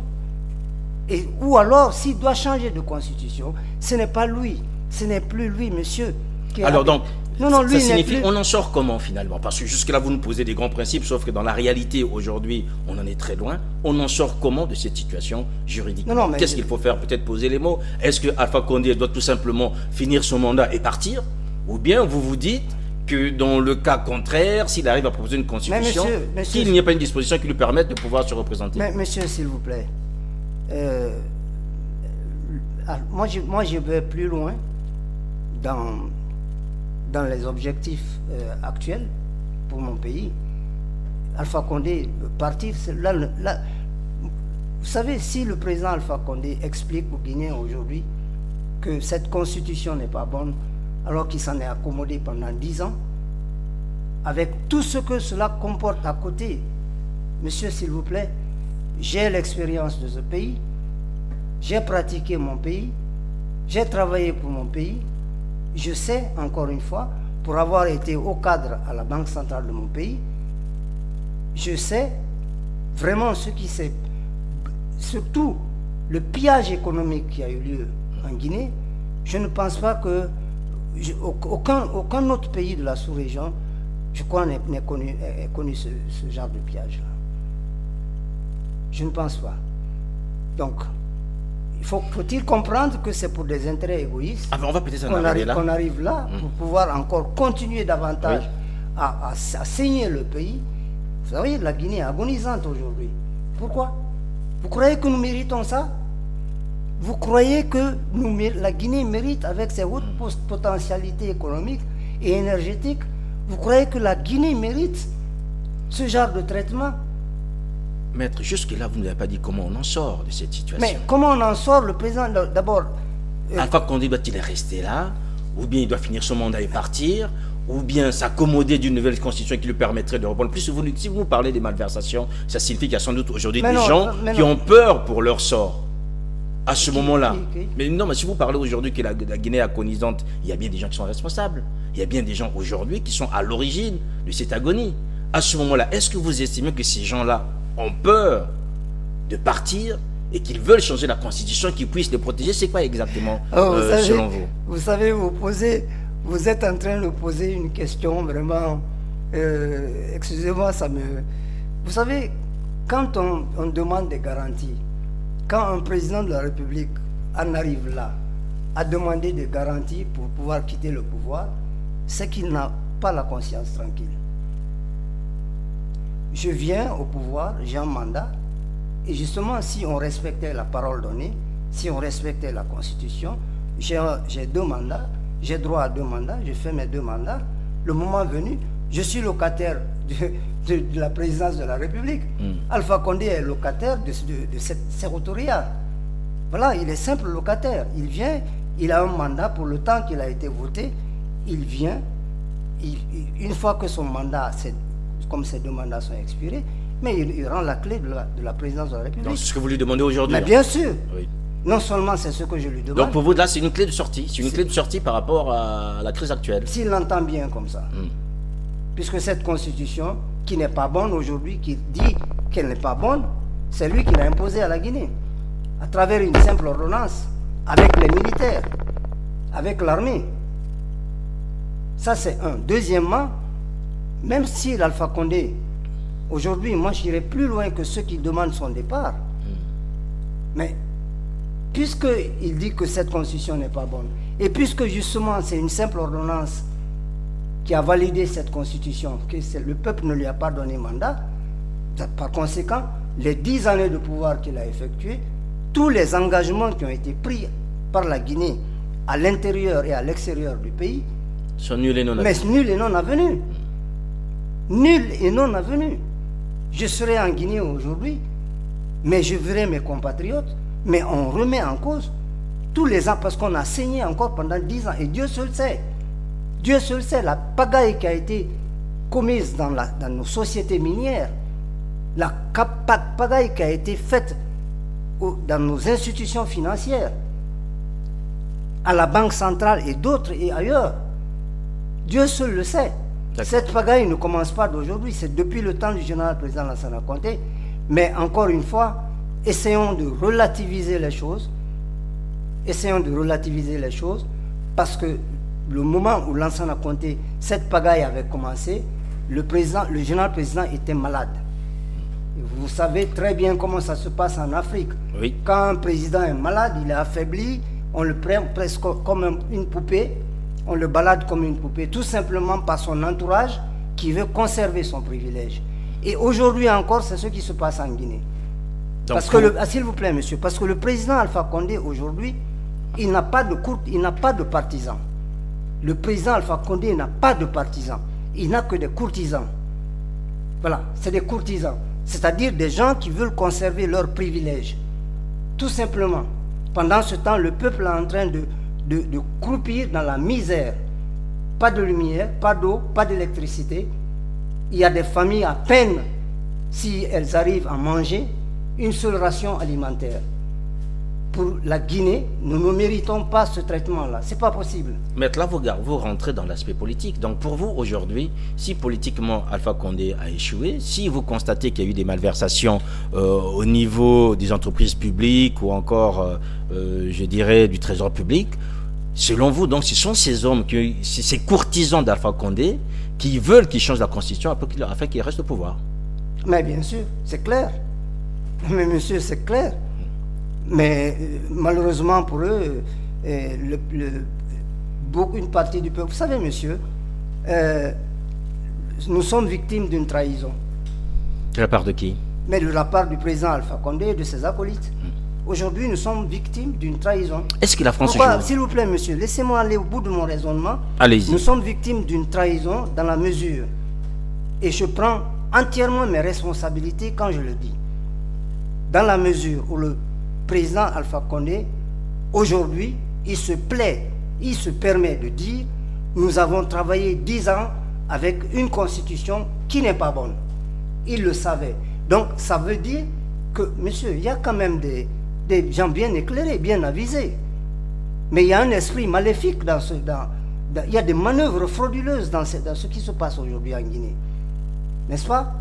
Ou alors, s'il doit changer de constitution, ce n'est pas lui, ce n'est plus lui, monsieur.
Alors donc, ça signifie, on en sort comment finalement? Parce que jusque-là, vous nous posez des grands principes, sauf que dans la réalité, aujourd'hui, on en est très loin. On en sort comment de cette situation juridique? Qu'est-ce qu'il faut faire? Peut-être poser les mots. Est-ce que Alpha Condé doit tout simplement finir son mandat et partir? Ou bien vous vous dites que dans le cas contraire, s'il arrive à proposer une constitution, qu'il n'y ait pas une disposition qui lui permette de pouvoir se représenter.
Mais monsieur, s'il vous plaît, moi je vais plus loin dans les objectifs actuels pour mon pays. Alpha Condé partir, vous savez, si le président Alpha Condé explique aux Guinéens aujourd'hui que cette constitution n'est pas bonne, alors qu'il s'en est accommodé pendant 10 ans, avec tout ce que cela comporte à côté, monsieur, s'il vous plaît, j'ai l'expérience de ce pays, j'ai pratiqué mon pays, j'ai travaillé pour mon pays, je sais, encore une fois, pour avoir été au cadre à la Banque centrale de mon pays, je sais vraiment ce qui s'est... Surtout le pillage économique qui a eu lieu en Guinée, je ne pense pas que aucun autre pays de la sous-région, je crois, n'ait connu ce genre de pillage-là. Je ne pense pas. Donc, faut-il comprendre que c'est pour des intérêts égoïstes qu'on arrive là pour pouvoir encore continuer davantage à saigner le pays. Vous savez, la Guinée est agonisante aujourd'hui. Pourquoi? Vous croyez que nous méritons ça? Vous croyez que la Guinée mérite, avec ses hautes potentialités économiques et énergétiques, vous croyez que la Guinée mérite ce genre de traitement?
Maître, jusque-là, vous ne n'avez pas dit comment on en sort de cette situation.
Mais comment on en sort? Le président, d'abord...
Alpha Condé doit-il rester là? Ou bien il doit finir son mandat et partir? Ou bien s'accommoder d'une nouvelle constitution qui lui permettrait de reprendre? Plus si vous parlez des malversations, ça signifie qu'il y a sans doute aujourd'hui des gens qui ont peur pour leur sort. À ce moment-là. Mais non, mais si vous parlez aujourd'hui que la Guinée est agonisante, il y a bien des gens qui sont responsables. Il y a bien des gens aujourd'hui qui sont à l'origine de cette agonie. À ce moment-là, est-ce que vous estimez que ces gens-là ont peur de partir et qu'ils veulent changer la constitution qui puisse les protéger? C'est quoi exactement, selon vous?
Vous savez, vous êtes en train de poser une question vraiment... excusez-moi, vous savez, quand on demande des garanties, quand un président de la République en arrive là, à demander des garanties pour pouvoir quitter le pouvoir, c'est qu'il n'a pas la conscience tranquille. Je viens au pouvoir, j'ai un mandat, et justement, si on respectait la parole donnée, si on respectait la Constitution, j'ai 2 mandats, j'ai droit à 2 mandats, je fais mes 2 mandats. Le moment venu, je suis locataire de la présidence de la République. Alpha Condé est locataire de cette sérotoria. Voilà, il est simple locataire. Il vient, il a un mandat pour le temps qu'il a été voté. Il vient, une fois que son mandat, comme ces 2 mandats sont expirés, mais il rend la clé de la présidence de la République.
Donc c'est ce que vous lui demandez aujourd'hui?
Mais bien sûr. Oui. Non seulement c'est ce que je lui demande.
Donc pour vous, là, c'est une clé de sortie. C'est une clé de sortie par rapport à la crise actuelle.
S'il l'entend bien comme ça. Puisque cette constitution, qui n'est pas bonne aujourd'hui, qui dit qu'elle n'est pas bonne, c'est lui qui l'a imposée à la Guinée. À travers une simple ordonnance, avec les militaires, avec l'armée. Ça, c'est un. Deuxièmement, même si l'Alpha Condé, aujourd'hui, moi, j'irai plus loin que ceux qui demandent son départ. Mais, puisqu'il dit que cette constitution n'est pas bonne, et puisque justement, c'est une simple ordonnance qui a validé cette constitution, que le peuple ne lui a pas donné mandat, par conséquent, les 10 années de pouvoir qu'il a effectuées, tous les engagements qui ont été pris par la Guinée à l'intérieur et à l'extérieur du pays
sont nuls et non avenus.
Mais nuls et non avenus. Nuls et non avenus. Je serai en Guinée aujourd'hui, mais je verrai mes compatriotes, mais on remet en cause tous les ans, parce qu'on a saigné encore pendant 10 ans, et Dieu seul sait. Dieu seul sait la pagaille qui a été commise dans nos sociétés minières, la pagaille qui a été faite dans nos institutions financières, à la Banque centrale et d'autres et ailleurs. Dieu seul le sait. Cette pagaille ne commence pas d'aujourd'hui, c'est depuis le temps du général président Lansana Conté. Mais encore une fois, essayons de relativiser les choses. Essayons de relativiser les choses, parce que le moment où Lansana Conté, cette pagaille avait commencé, le général président était malade. Et vous savez très bien comment ça se passe en Afrique.
Oui.
Quand un président est malade, il est affaibli, on le prend presque comme une poupée, on le balade comme une poupée, tout simplement par son entourage qui veut conserver son privilège. Et aujourd'hui encore, c'est ce qui se passe en Guinée. Donc, parce que, s'il vous plaît, monsieur, parce que le président Alpha Condé, aujourd'hui, il n'a pas de partisans. Le président Alpha Condé n'a pas de partisans. Il n'a que des courtisans. Voilà, c'est des courtisans. C'est-à-dire des gens qui veulent conserver leurs privilèges. Tout simplement. Pendant ce temps, le peuple est en train de croupir dans la misère. Pas de lumière, pas d'eau, pas d'électricité. Il y a des familles à peine, si elles arrivent à manger, une seule ration alimentaire. Pour la Guinée, nous ne méritons pas ce traitement-là. Ce n'est pas possible.
Mais là, vous rentrez dans l'aspect politique. Donc pour vous, aujourd'hui, si politiquement Alpha Condé a échoué, si vous constatez qu'il y a eu des malversations au niveau des entreprises publiques ou encore, je dirais, du trésor public, selon vous, donc, ce sont ces hommes, ces courtisans d'Alpha Condé qui veulent qu'il change la constitution afin qu'il reste au pouvoir.
Mais bien sûr, c'est clair. Mais monsieur, c'est clair. Mais malheureusement pour eux, une partie du peuple, vous savez monsieur, nous sommes victimes d'une trahison.
De la part de qui?
Mais de la part du président Alpha Condé et de ses acolytes. Aujourd'hui, nous sommes victimes d'une trahison.
Est-ce que la France
joue? S'il vous plaît monsieur, laissez-moi aller au bout de mon raisonnement.
Allez-y.
Nous sommes victimes d'une trahison dans la mesure, et je prends entièrement mes responsabilités quand je le dis, dans la mesure où le président Alpha Condé, aujourd'hui, il se plaît, il se permet de dire nous avons travaillé 10 ans avec une constitution qui n'est pas bonne. Il le savait. Donc, ça veut dire que, monsieur, il y a quand même des gens bien éclairés, bien avisés. Mais il y a un esprit maléfique il y a des manœuvres frauduleuses dans ce qui se passe aujourd'hui en Guinée. N'est-ce pas?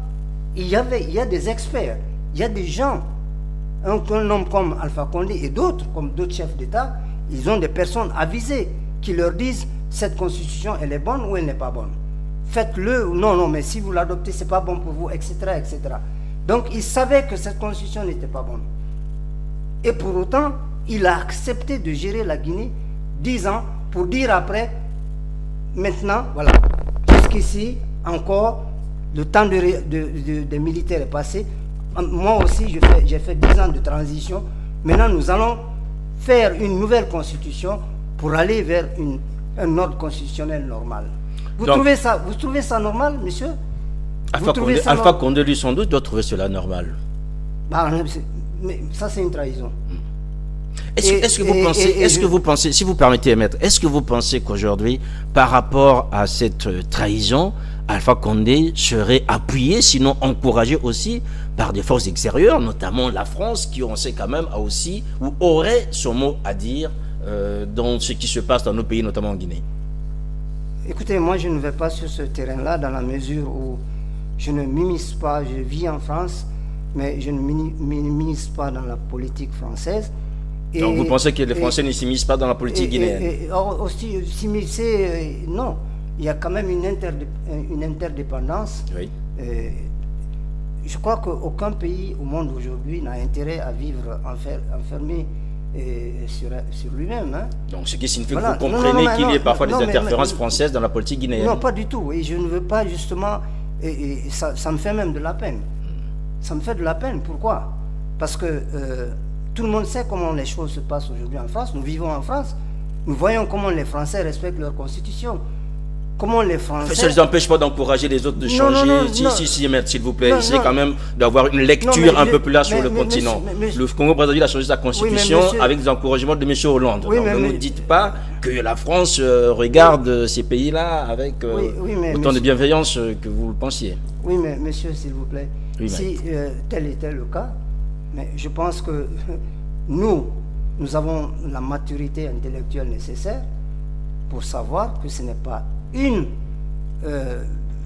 Il y a des experts, il y a des gens. Un homme comme Alpha Condé et d'autres, comme d'autres chefs d'État, ils ont des personnes avisées qui leur disent cette constitution, elle est bonne ou elle n'est pas bonne. Faites-le, non, mais si vous l'adoptez, c'est pas bon pour vous, etc., etc. Donc, il savait que cette constitution n'était pas bonne. Et pour autant, il a accepté de gérer la Guinée 10 ans pour dire après, maintenant, voilà, jusqu'ici, encore, le temps des militaires est passé. Moi aussi, j'ai fait 10 ans de transition. Maintenant, nous allons faire une nouvelle constitution pour aller vers un ordre constitutionnel normal. Vous trouvez ça normal, monsieur?
Alpha Condé, lui, sans doute, doit trouver cela normal.
Bah, mais ça, c'est une trahison.
Est-ce que vous pensez, si vous permettez, maître, est-ce que vous pensez qu'aujourd'hui, par rapport à cette trahison, Alpha Condé serait appuyé, sinon encouragé aussi par des forces extérieures, notamment la France, qui on sait quand même a aussi, ou aurait son mot à dire dans ce qui se passe dans nos pays, notamment en Guinée?
Écoutez, moi je ne vais pas sur ce terrain-là dans la mesure où je ne m'immisce pas, je vis en France, mais je ne m'immisce pas dans la politique française.
Donc vous pensez que les Français ne s'immiscent pas dans la politique guinéenne?
Aussi, s'immiscer, non. Il y a quand même une interdépendance.
Oui.
Je crois qu'aucun pays au monde aujourd'hui n'a intérêt à vivre enfermé sur lui-même. Hein.
Donc ce qui signifie que vous comprenez qu'il y ait parfois des interférences françaises dans la politique guinéenne?
Non, pas du tout. Et je ne veux pas justement... ça me fait même de la peine. Ça me fait de la peine. Pourquoi? Parce que tout le monde sait comment les choses se passent aujourd'hui en France. Nous vivons en France. Nous voyons comment les Français respectent leur constitution. Comment les Français...
Ça ne les empêche pas d'encourager les autres de changer. Si, maître, s'il vous plaît. Essayez quand même d'avoir une lecture un peu plus là sur le continent. Le Congo-Brazzaville a changé sa constitution avec des encouragements de M. Hollande. Donc, ne nous dites pas que la France regarde ces pays-là avec autant de bienveillance que vous le pensiez.
Oui, mais monsieur, s'il vous plaît, si tel était le cas, mais je pense que nous avons la maturité intellectuelle nécessaire pour savoir que ce n'est pas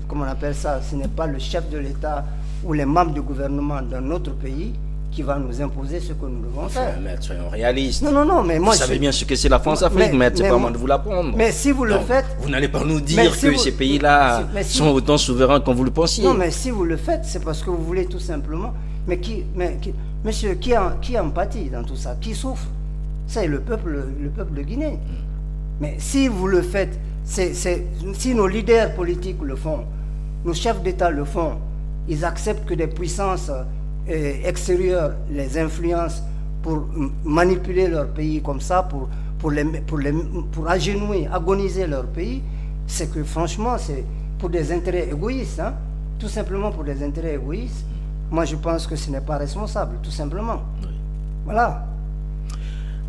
comment on appelle ça, ce n'est pas le chef de l'État ou les membres du gouvernement d'un autre pays qui va nous imposer ce que nous devons faire.
Maître, soyons réalistes.
Non, mais moi...
Vous savez bien ce que c'est la France-Afrique, maître, c'est pas moi de vous l'apprendre.
Mais si vous le faites...
Vous n'allez pas nous dire que ces pays-là sont autant souverains comme vous le pensiez.
Non, mais si vous le faites, c'est parce que vous voulez tout simplement... Monsieur, qui empathie dans tout ça? Qui souffre? C'est le peuple de Guinée. Mais si vous le faites Si nos leaders politiques le font, nos chefs d'État le font, ils acceptent que des puissances extérieures les influencent pour manipuler leur pays comme ça, pour agenouiller, agoniser leur pays, c'est que franchement, c'est pour des intérêts égoïstes, hein, tout simplement pour des intérêts égoïstes. Moi, je pense que ce n'est pas responsable, tout simplement. Oui. Voilà.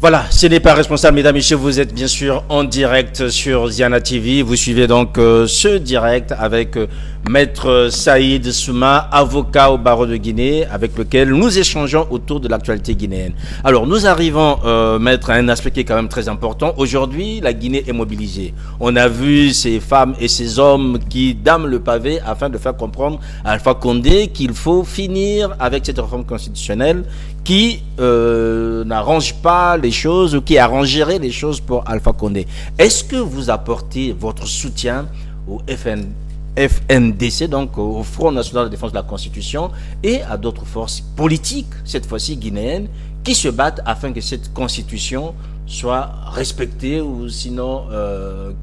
Voilà, ce n'est pas responsable, mesdames et messieurs, vous êtes bien sûr en direct sur Ziana TV. Vous suivez donc ce direct avec Maître Saïd Souma, avocat au barreau de Guinée, avec lequel nous échangeons autour de l'actualité guinéenne. Alors, nous arrivons, Maître, à un aspect qui est quand même très important. Aujourd'hui, la Guinée est mobilisée. On a vu ces femmes et ces hommes qui dament le pavé afin de faire comprendre à Alpha Condé qu'il faut finir avec cette réforme constitutionnelle qui n'arrange pas les choses ou qui arrangerait les choses pour Alpha Condé. Est-ce que vous apportez votre soutien au FNDC, donc au Front National de Défense de la Constitution, et à d'autres forces politiques, cette fois-ci guinéennes, qui se battent afin que cette Constitution soit respectée ou sinon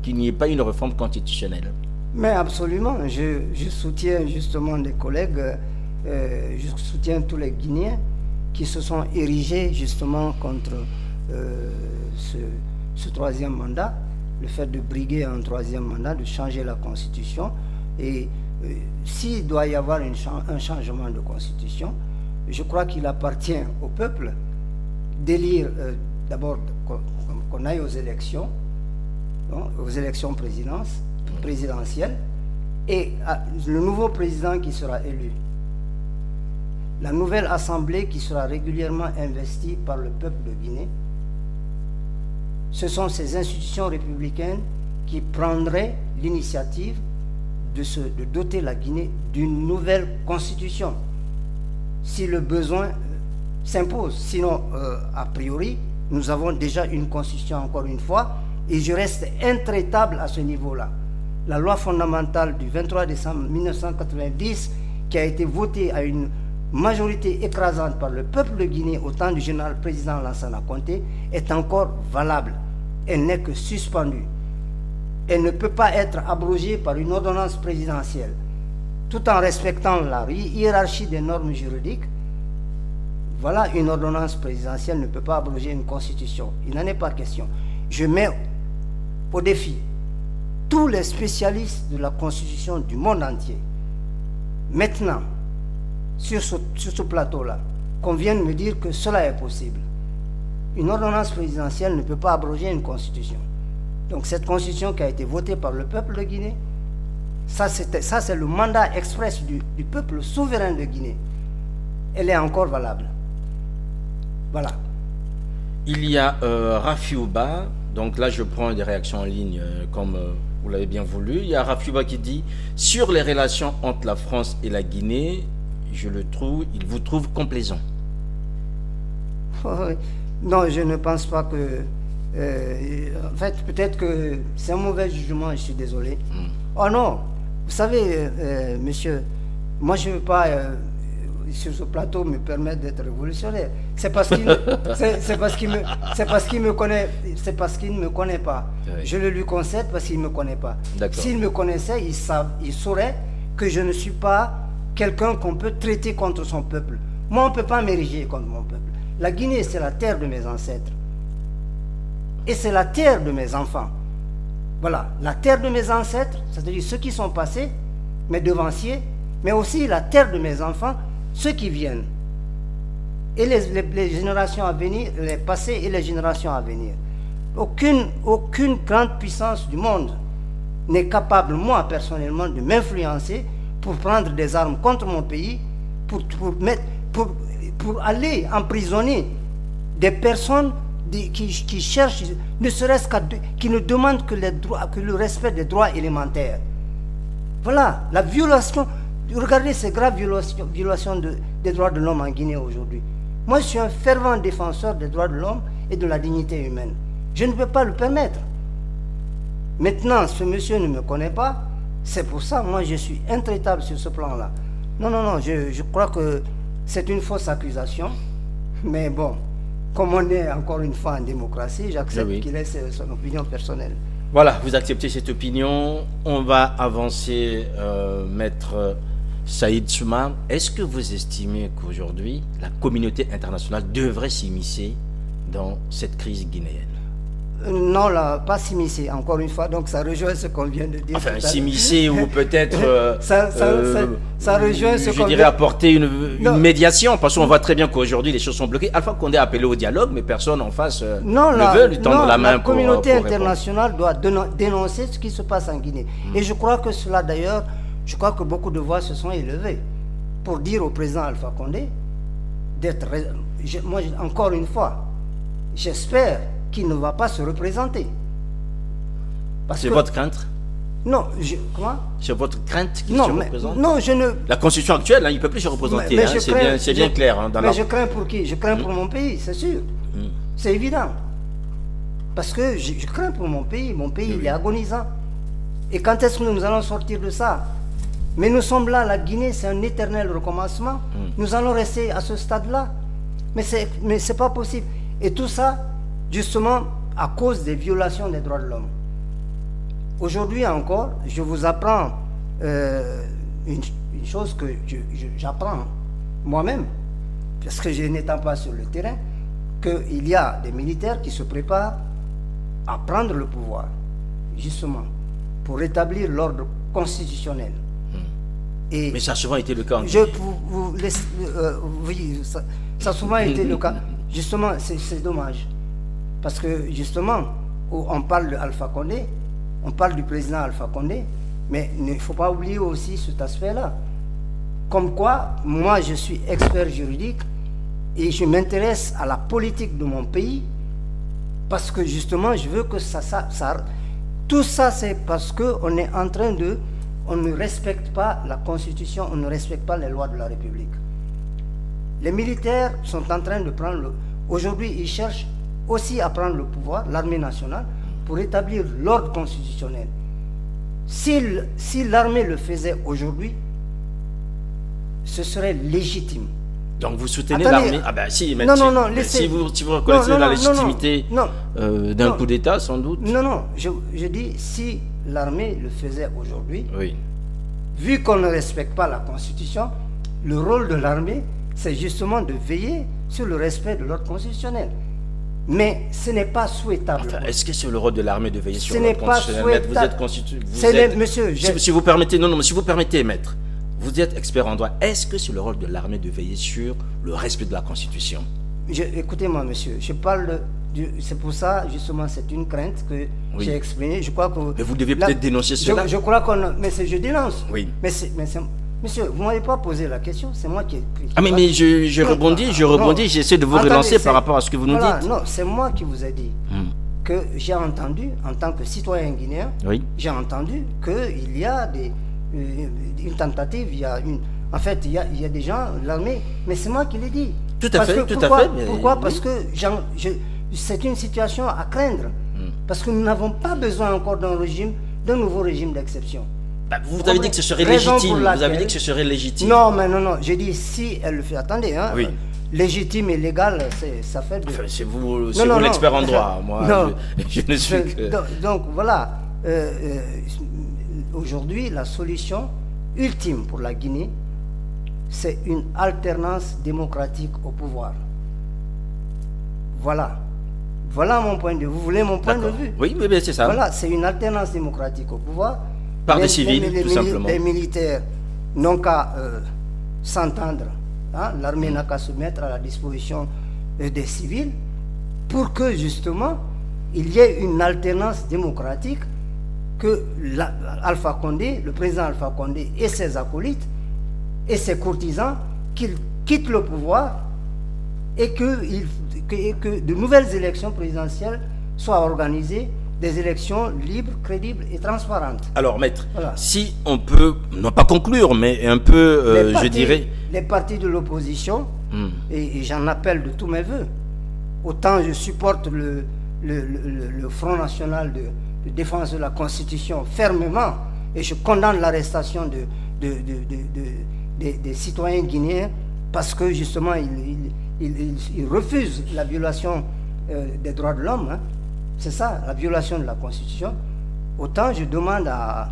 qu'il n'y ait pas une réforme constitutionnelle?
Mais absolument, je soutiens justement des collègues, je soutiens tous les Guinéens qui se sont érigés justement contre ce troisième mandat, le fait de briguer un troisième mandat, de changer la Constitution. Et s'il doit y avoir un changement de Constitution, je crois qu'il appartient au peuple d'élire d'abord qu'on aille aux élections présidentielles, et le nouveau président qui sera élu, la nouvelle assemblée qui sera régulièrement investie par le peuple de Guinée. Ce sont ces institutions républicaines qui prendraient l'initiative de doter la Guinée d'une nouvelle constitution, si le besoin s'impose. Sinon, a priori, nous avons déjà une constitution, encore une fois, et je reste intraitable à ce niveau-là. La loi fondamentale du 23 décembre 1990, qui a été votée à une majorité écrasante par le peuple de Guinée au temps du général président Lansana Conté, est encore valable. Elle n'est que suspendue. Elle ne peut pas être abrogée par une ordonnance présidentielle. Tout en respectant la hiérarchie des normes juridiques, voilà, une ordonnance présidentielle ne peut pas abroger une constitution. Il n'en est pas question. Je mets au défi tous les spécialistes de la constitution du monde entier, maintenant, sur ce plateau-là, qu'on vienne me dire que cela est possible. Une ordonnance présidentielle ne peut pas abroger une constitution. Donc cette constitution qui a été votée par le peuple de Guinée, ça c'est le mandat express du peuple souverain de Guinée. Elle est encore valable. Voilà.
Il y a Rafiouba, donc là je prends des réactions en ligne comme vous l'avez bien voulu. Il y a Rafiouba qui dit « Sur les relations entre la France et la Guinée, il vous trouve complaisant. »
Non, je ne pense pas que... en fait, peut-être que c'est un mauvais jugement, je suis désolé. Oh non, vous savez, monsieur, moi je ne veux pas, sur ce plateau, me permettre d'être révolutionnaire. C'est parce qu'il me connaît, c'est parce qu'il ne me connaît pas. Oui. Je le lui concède parce qu'il ne me connaît pas. S'il me connaissait, il saurait que je ne suis pas quelqu'un qu'on peut traiter contre son peuple. Moi, on ne peut pas m'ériger contre mon peuple. La Guinée, c'est la terre de mes ancêtres. Et c'est la terre de mes enfants. Voilà, la terre de mes ancêtres, c'est-à-dire ceux qui sont passés, mes devanciers, mais aussi la terre de mes enfants, ceux qui viennent. Et les générations à venir, les passées et les générations à venir. Aucune grande puissance du monde n'est capable, moi personnellement, de m'influencer pour prendre des armes contre mon pays, pour aller emprisonner des personnes qui cherchent, ne serait-ce qui ne demandent que le respect des droits élémentaires. Voilà, la violation, regardez ces graves violations des droits de l'homme en Guinée aujourd'hui. Moi, je suis un fervent défenseur des droits de l'homme et de la dignité humaine. Je ne peux pas le permettre. Maintenant, ce monsieur ne me connaît pas, c'est pour ça, moi, je suis intraitable sur ce plan-là. Non, je crois que c'est une fausse accusation, mais bon, comme on est encore une fois en démocratie, j'accepte qu'il ait son opinion personnelle.
Voilà, vous acceptez cette opinion. On va avancer, Maître Saïd Souma. Est-ce que vous estimez qu'aujourd'hui, la communauté internationale devrait s'immiscer dans cette crise guinéenne?
Non, là, pas s'immiscer, encore une fois, donc ça rejoint ce qu'on vient de dire.
Enfin, s'immiscer ou peut-être,
ça rejoint ce qu'on
je dirais apporter une médiation, parce qu'on voit très bien qu'aujourd'hui les choses sont bloquées. Alpha Condé a appelé au dialogue, mais personne en face ne veut lui tendre la main.
La communauté internationale doit dénoncer ce qui se passe en Guinée. Et je crois que cela, d'ailleurs, je crois que beaucoup de voix se sont élevées pour dire au président Alpha Condé d'être... Moi, encore une fois, j'espère qu'il ne va pas se représenter.
C'est votre crainte?
Non, comment?
C'est votre crainte qu'il se représente?
Non, je ne...
La constitution actuelle, hein, il ne peut plus se représenter. C'est bien clair. Hein,
je crains pour qui? Je crains pour mon pays, c'est sûr. C'est évident. Parce que je crains pour mon pays. Mon pays, il est agonisant. Et quand est-ce que nous allons sortir de ça? Mais nous sommes là, la Guinée, c'est un éternel recommencement. Nous allons rester à ce stade-là. Mais c'est pas possible. Et tout ça, justement, à cause des violations des droits de l'homme. Aujourd'hui encore, je vous apprends une chose que j'apprends moi-même, parce que je n'étant pas sur le terrain, qu'il y a des militaires qui se préparent à prendre le pouvoir, justement, pour rétablir l'ordre constitutionnel.
Mais ça a souvent été le cas.
Oui, ça a souvent été le cas. Justement, c'est dommage. Parce que, justement, on parle de Alpha Condé, on parle du président Alpha Condé, mais il ne faut pas oublier aussi cet aspect-là. Comme quoi, moi, je suis expert juridique et je m'intéresse à la politique de mon pays parce que, justement, je veux que tout ça, c'est parce qu'on est en train de... On ne respecte pas la Constitution, on ne respecte pas les lois de la République. Les militaires sont en train de prendre le... Aujourd'hui, ils cherchent aussi à prendre le pouvoir, l'armée nationale, pour établir l'ordre constitutionnel. Si l'armée le faisait aujourd'hui, ce serait légitime.
Donc vous soutenez l'armée? Ah ben si, mais
non,
si vous reconnaissez la légitimité d'un coup d'État, sans doute.
Non, je dis si l'armée le faisait aujourd'hui,
oui.
Vu qu'on ne respecte pas la Constitution, le rôle de l'armée, c'est justement de veiller sur le respect de l'ordre constitutionnel. Mais ce n'est pas souhaitable.
Enfin, est-ce que c'est le rôle de l'armée de veiller sur l'ordre constitutionnel?
Vous êtes
constitutionnel. Monsieur, si vous permettez, si vous permettez, maître, vous êtes expert en droit. Est-ce que c'est le rôle de l'armée de veiller sur le respect de la Constitution?
Écoutez-moi, monsieur, je parle c'est pour ça, justement, c'est une crainte que j'ai exprimée. Je crois que...
Mais vous devez peut-être dénoncer cela.
Je crois qu'on... Mais je dénonce.
Oui.
Monsieur, vous ne m'avez pas posé la question, c'est moi qui ai pris...
Ah mais je rebondis, j'essaie de vous relancer par rapport à ce que vous nous dites.
Non, c'est moi qui vous ai dit que j'ai entendu, en tant que citoyen guinéen, j'ai entendu qu'il y a une tentative, en fait, il y a des gens, l'armée, mais c'est moi qui l'ai dit.
Tout à fait.
Pourquoi? Parce que c'est une situation à craindre. Parce que nous n'avons pas besoin encore d'un nouveau régime d'exception.
Bah, vous avez dit que ce serait légitime. Vous avez dit que ce serait légitime.
Non, mais non. J'ai dit si elle le fait. Attendez, hein. Oui. Légitime et légal, ça fait de...
Enfin, c'est vous l'expert en droit. Moi, je ne suis que...
Donc, voilà. Aujourd'hui, la solution ultime pour la Guinée, c'est une alternance démocratique au pouvoir. Voilà. Voilà mon point de vue. Vous voulez mon point de vue?
Oui, mais c'est ça.
Voilà, c'est une alternance démocratique au pouvoir.
Par des civils, tout simplement.
Les militaires n'ont qu'à s'entendre. Hein? L'armée n'a qu'à se mettre à la disposition des civils pour que, justement, il y ait une alternance démocratique, que Alpha Condé, le président Alpha Condé et ses acolytes et ses courtisans, qu'ils quittent le pouvoir et que de nouvelles élections présidentielles soient organisées, des élections libres, crédibles et transparentes.
Alors, maître, si on peut, non pas conclure, mais un peu, je dirais...
Les partis de l'opposition, et j'en appelle de tous mes voeux, autant je supporte le Front National de défense de la Constitution fermement, et je condamne l'arrestation des citoyens guinéens, parce que justement, ils refusent la violation des droits de l'homme, hein. C'est ça, la violation de la Constitution. autant je demande à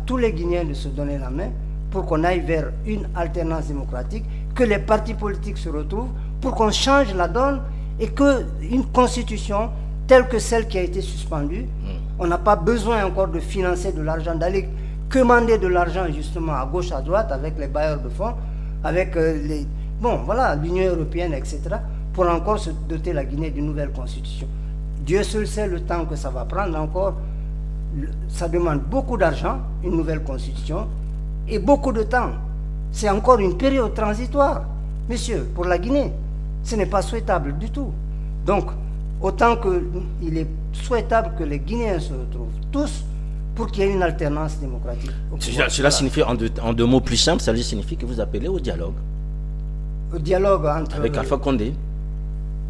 tous les Guinéens de se donner la main pour qu'on aille vers une alternance démocratique, que les partis politiques se retrouvent, pour qu'on change la donne et qu'une constitution telle que celle qui a été suspendue, on n'a pas besoin encore de financer de l'argent, d'aller commander de l'argent justement à gauche, à droite, avec les bailleurs de fonds, avec l'Union européenne, etc., pour encore se doter la Guinée d'une nouvelle constitution. Dieu seul sait le temps que ça va prendre encore. Ça demande beaucoup d'argent, une nouvelle constitution, et beaucoup de temps. C'est encore une période transitoire, monsieur, pour la Guinée. Ce n'est pas souhaitable du tout. Donc, autant qu'il est souhaitable que les Guinéens se retrouvent tous pour qu'il y ait une alternance démocratique.
Cela signifie, en deux mots plus simples, ça signifie que vous appelez au dialogue.
Au dialogue avec
Alpha Condé.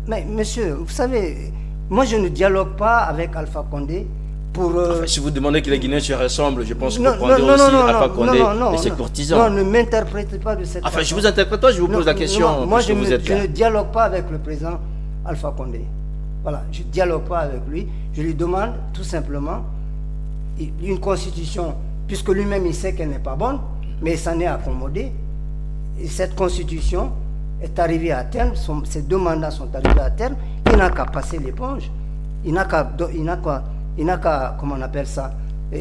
Mais monsieur, vous savez, moi je ne dialogue pas avec Alpha Condé pour...
Enfin, si vous demandez que les Guinéens se ressemblent, je pense que vous prendrez aussi Alpha Condé et ses courtisans.
Non, ne m'interprétez pas de cette façon.
Enfin, je vous interprète pas, je vous pose la question.
Moi je ne dialogue pas avec le président Alpha Condé. Voilà, je ne dialogue pas avec lui. Je lui demande tout simplement une constitution, puisque lui-même il sait qu'elle n'est pas bonne, mais il s'en est accommodé. Et cette constitution est arrivée à terme, ces deux mandats sont arrivés à terme, il n'a qu'à passer l'éponge, il n'a qu'à, comment on appelle ça,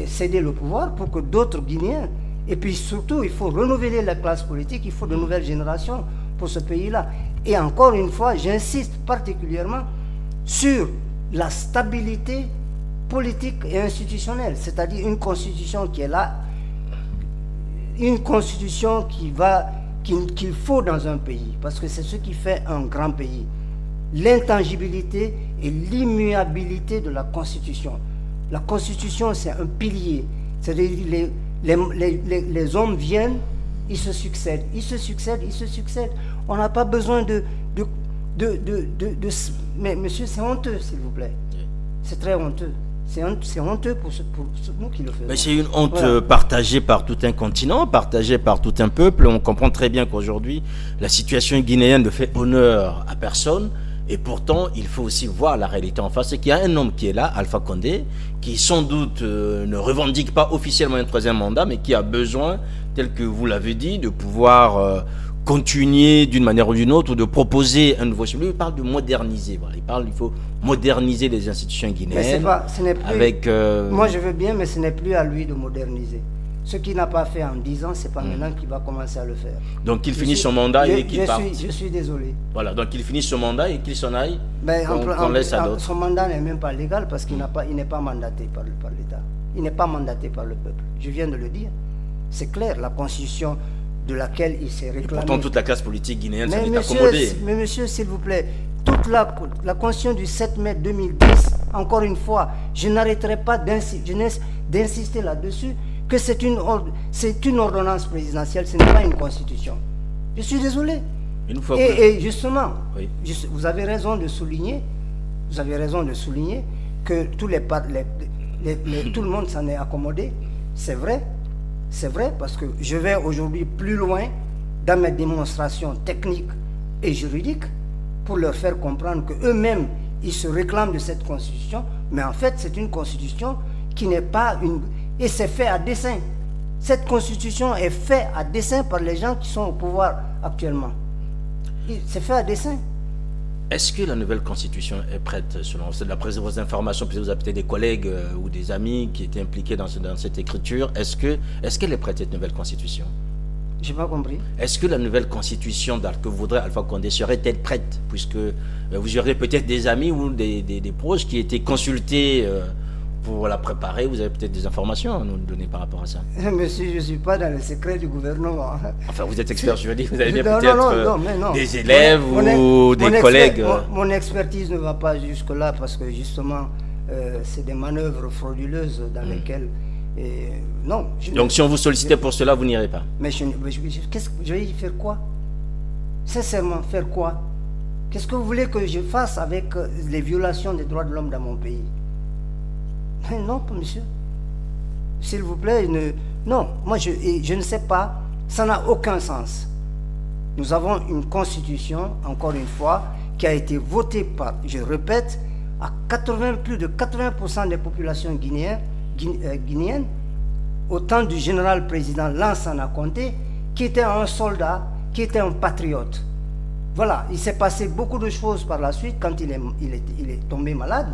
céder le pouvoir pour que d'autres Guinéens, et puis surtout il faut renouveler la classe politique, il faut de nouvelles générations pour ce pays-là. Et encore une fois, j'insiste particulièrement sur la stabilité politique et institutionnelle, c'est-à-dire une constitution qui est là, une constitution qu'il faut dans un pays, parce que c'est ce qui fait un grand pays. L'intangibilité et l'immuabilité de la Constitution. La Constitution, c'est un pilier. C'est-à-dire les hommes viennent, ils se succèdent, ils se succèdent, ils se succèdent. On n'a pas besoin mais monsieur, c'est honteux, s'il vous plaît. C'est très honteux. C'est honteux pour nous qui le faisons.
Mais c'est une honte partagée par tout un continent, partagée par tout un peuple. On comprend très bien qu'aujourd'hui, la situation guinéenne ne fait honneur à personne. Et pourtant, il faut aussi voir la réalité en face. C'est qu'il y a un homme qui est là, Alpha Condé, qui sans doute ne revendique pas officiellement un troisième mandat, mais qui a besoin, tel que vous l'avez dit, de pouvoir continuer d'une manière ou d'une autre, ou de proposer un nouveau chemin. Il parle de moderniser. Voilà. Il faut moderniser les institutions guinéennes.
Mais ce n'est plus, moi, je veux bien, mais ce n'est plus à lui de moderniser. Ce qu'il n'a pas fait en 10 ans, c'est pas maintenant qu'il va commencer à le faire. Donc qu'il finisse son mandat et qu'il parte. Je suis désolé.
Voilà, donc qu'il finisse son mandat et qu'il s'en aille.
Qu'on laisse à d'autres. Son mandat n'est même pas légal parce qu'il n'est pas mandaté par l'État. Il n'est pas mandaté par le peuple. Je viens de le dire. C'est clair, la constitution de laquelle il s'est réclamé.
Et pourtant, toute la classe politique guinéenne s'en est accommodée.
Mais monsieur, s'il vous plaît, toute la constitution du 7 mai 2010, encore une fois, je n'arrêterai pas d'insister là-dessus, que c'est une ordonnance présidentielle, ce n'est pas une constitution. Je suis désolé. Et justement, oui. Vous avez raison de souligner, que tout le monde s'en est accommodé. C'est vrai, parce que je vais aujourd'hui plus loin dans mes démonstrations techniques et juridiques pour leur faire comprendre qu'eux-mêmes, ils se réclament de cette constitution, mais en fait, c'est une constitution qui n'est pas une... Et c'est fait à dessein. Cette constitution est faite à dessein par les gens qui sont au pouvoir actuellement. C'est fait à dessein.
Est-ce que la nouvelle constitution est prête, selon vos informations, puisque vous avez peut-être des collègues ou des amis qui étaient impliqués dans cette écriture, est-ce qu'elle est prête, cette nouvelle constitution?
Je n'ai pas compris.
Est-ce que la nouvelle constitution que voudrait Alpha Condé serait-elle prête, puisque vous aurez peut-être des amis ou des proches qui étaient consultés pour la préparer? Vous avez peut-être des informations à nous donner par rapport à ça?
Monsieur, je ne suis pas dans le secret du gouvernement.
Enfin, vous êtes expert juridique, vous avez peut-être des élèves ou des collègues.
Mon expertise ne va pas jusque-là parce que justement, c'est des manœuvres frauduleuses dans lesquelles... non.
Donc si on vous sollicitait pour cela, vous n'irez pas?
Mais je vais y faire quoi? Sincèrement, faire quoi? Qu'est-ce que vous voulez que je fasse avec les violations des droits de l'homme dans mon pays? Non, monsieur. S'il vous plaît, non. Moi, je ne sais pas. Ça n'a aucun sens. Nous avons une constitution, encore une fois, qui a été votée par, je répète, à plus de 80% des populations guinéennes guinéenne, au temps du général-président Lansana Conté, qui était un soldat, qui était un patriote. Voilà, il s'est passé beaucoup de choses par la suite quand il est tombé malade,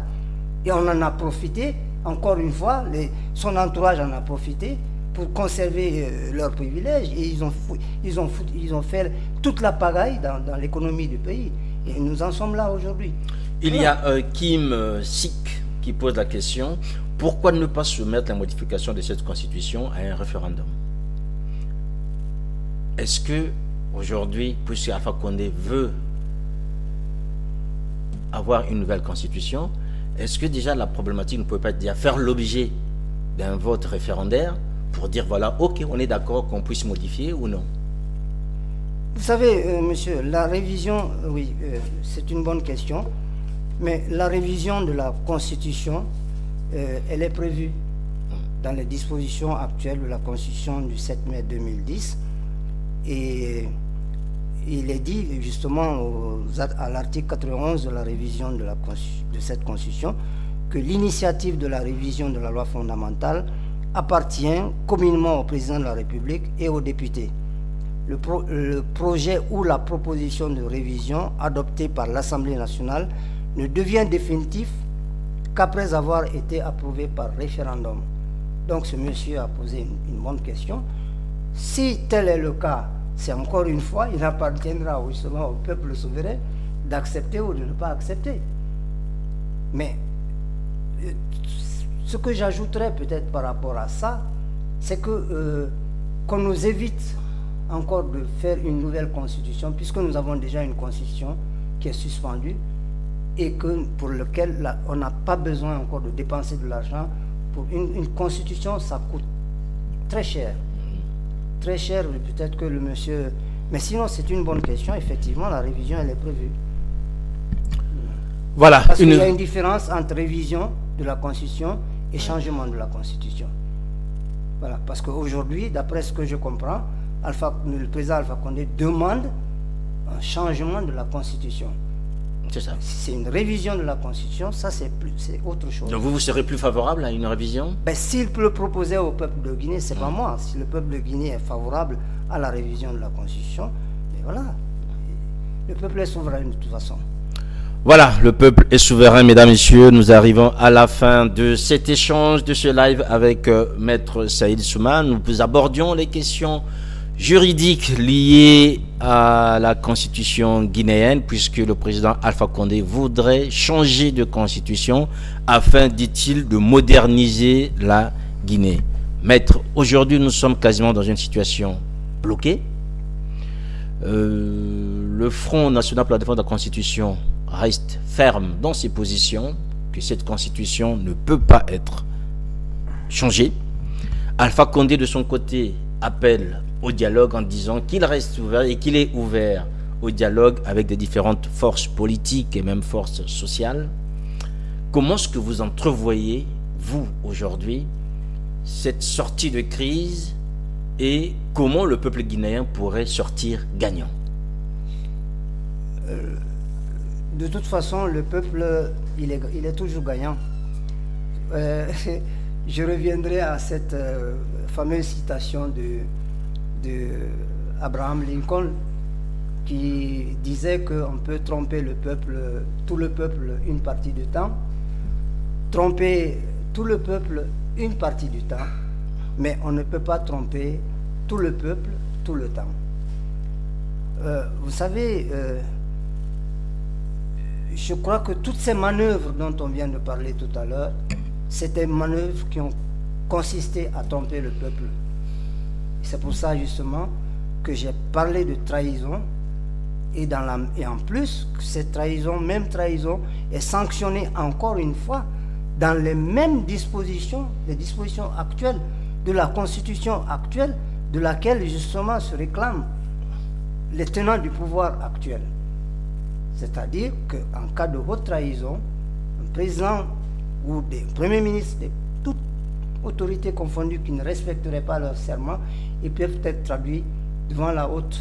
et on en a profité, encore une fois, son entourage en a profité pour conserver leurs privilèges, et ils ont fait toute la pagaille dans l'économie du pays. Et nous en sommes là aujourd'hui.
Il y a Kim Sik qui pose la question, pourquoi ne pas soumettre la modification de cette constitution à un référendum? Est-ce que aujourd'hui, puisque Alpha Condé veut avoir une nouvelle constitution, est-ce que déjà la problématique ne peut pas dire faire l'objet d'un vote référendaire pour dire voilà, ok, on est d'accord qu'on puisse modifier ou non?
Vous savez, monsieur, la révision, oui, c'est une bonne question, mais la révision de la Constitution, elle est prévue dans les dispositions actuelles de la Constitution du 7 mai 2010, et il est dit justement à l'article 91 de la révision de cette Constitution que l'initiative de la révision de la loi fondamentale appartient communément au président de la République et aux députés. Le projet ou la proposition de révision adoptée par l'Assemblée nationale ne devient définitif qu'après avoir été approuvé par référendum. Donc ce monsieur a posé une bonne question. Si tel est le cas, c'est encore une fois, il appartiendra justement au peuple souverain d'accepter ou de ne pas accepter. Mais ce que j'ajouterais peut-être par rapport à ça, c'est que qu'on nous évite encore de faire une nouvelle constitution, puisque nous avons déjà une constitution qui est suspendue et pour laquelle on n'a pas besoin encore de dépenser de l'argent. Pour une constitution, ça coûte très cher. Très cher, peut-être que le monsieur... Mais sinon, c'est une bonne question. Effectivement, la révision, elle est prévue.
Voilà.
Parce qu'il y a une différence entre révision de la Constitution et changement de la Constitution. Voilà. Parce qu'aujourd'hui, d'après ce que je comprends, le président Alpha Condé demande un changement de la Constitution.
C'est ça.
Si c'est une révision de la Constitution, ça c'est autre chose.
Donc vous serez plus favorable à une révision?
Ben, s'il peut le proposer au peuple de Guinée, c'est pas moi. Si le peuple de Guinée est favorable à la révision de la Constitution, mais voilà. Le peuple est souverain de toute façon.
Voilà, le peuple est souverain, mesdames, messieurs. Nous arrivons à la fin de cet échange, de ce live avec Maître Saïd Souma. Nous abordions les questions juridiques liées à la constitution guinéenne, puisque le président Alpha Condé voudrait changer de constitution afin, dit-il, de moderniser la Guinée. Maître, aujourd'hui nous sommes quasiment dans une situation bloquée. Le Front National pour la défense de la Constitution reste ferme dans ses positions, que cette constitution ne peut pas être changée. Alpha Condé, de son côté, appelle au dialogue en disant qu'il reste ouvert et qu'il est ouvert au dialogue avec des différentes forces politiques et même forces sociales. Comment est-ce que vous entrevoyez, vous, aujourd'hui, cette sortie de crise et comment le peuple guinéen pourrait sortir gagnant?
De toute façon, le peuple, il est toujours gagnant. Je reviendrai à cette fameuse citation de Abraham Lincoln qui disait qu'on peut tromper le peuple, tout le peuple une partie du temps, tromper tout le peuple une partie du temps, mais on ne peut pas tromper tout le peuple tout le temps. Vous savez, je crois que toutes ces manœuvres dont on vient de parler tout à l'heure, c'était des manœuvres qui ont consisté à tromper le peuple. C'est pour ça justement que j'ai parlé de trahison et en plus cette trahison, même trahison, est sanctionnée encore une fois dans les mêmes dispositions, les dispositions actuelles de la Constitution actuelle, de laquelle justement se réclament les tenants du pouvoir actuel. C'est-à-dire qu'en cas de haute trahison, un président ou des premiers ministres, de toutes autorités confondues qui ne respecteraient pas leur serment, ils peuvent être traduits devant la haute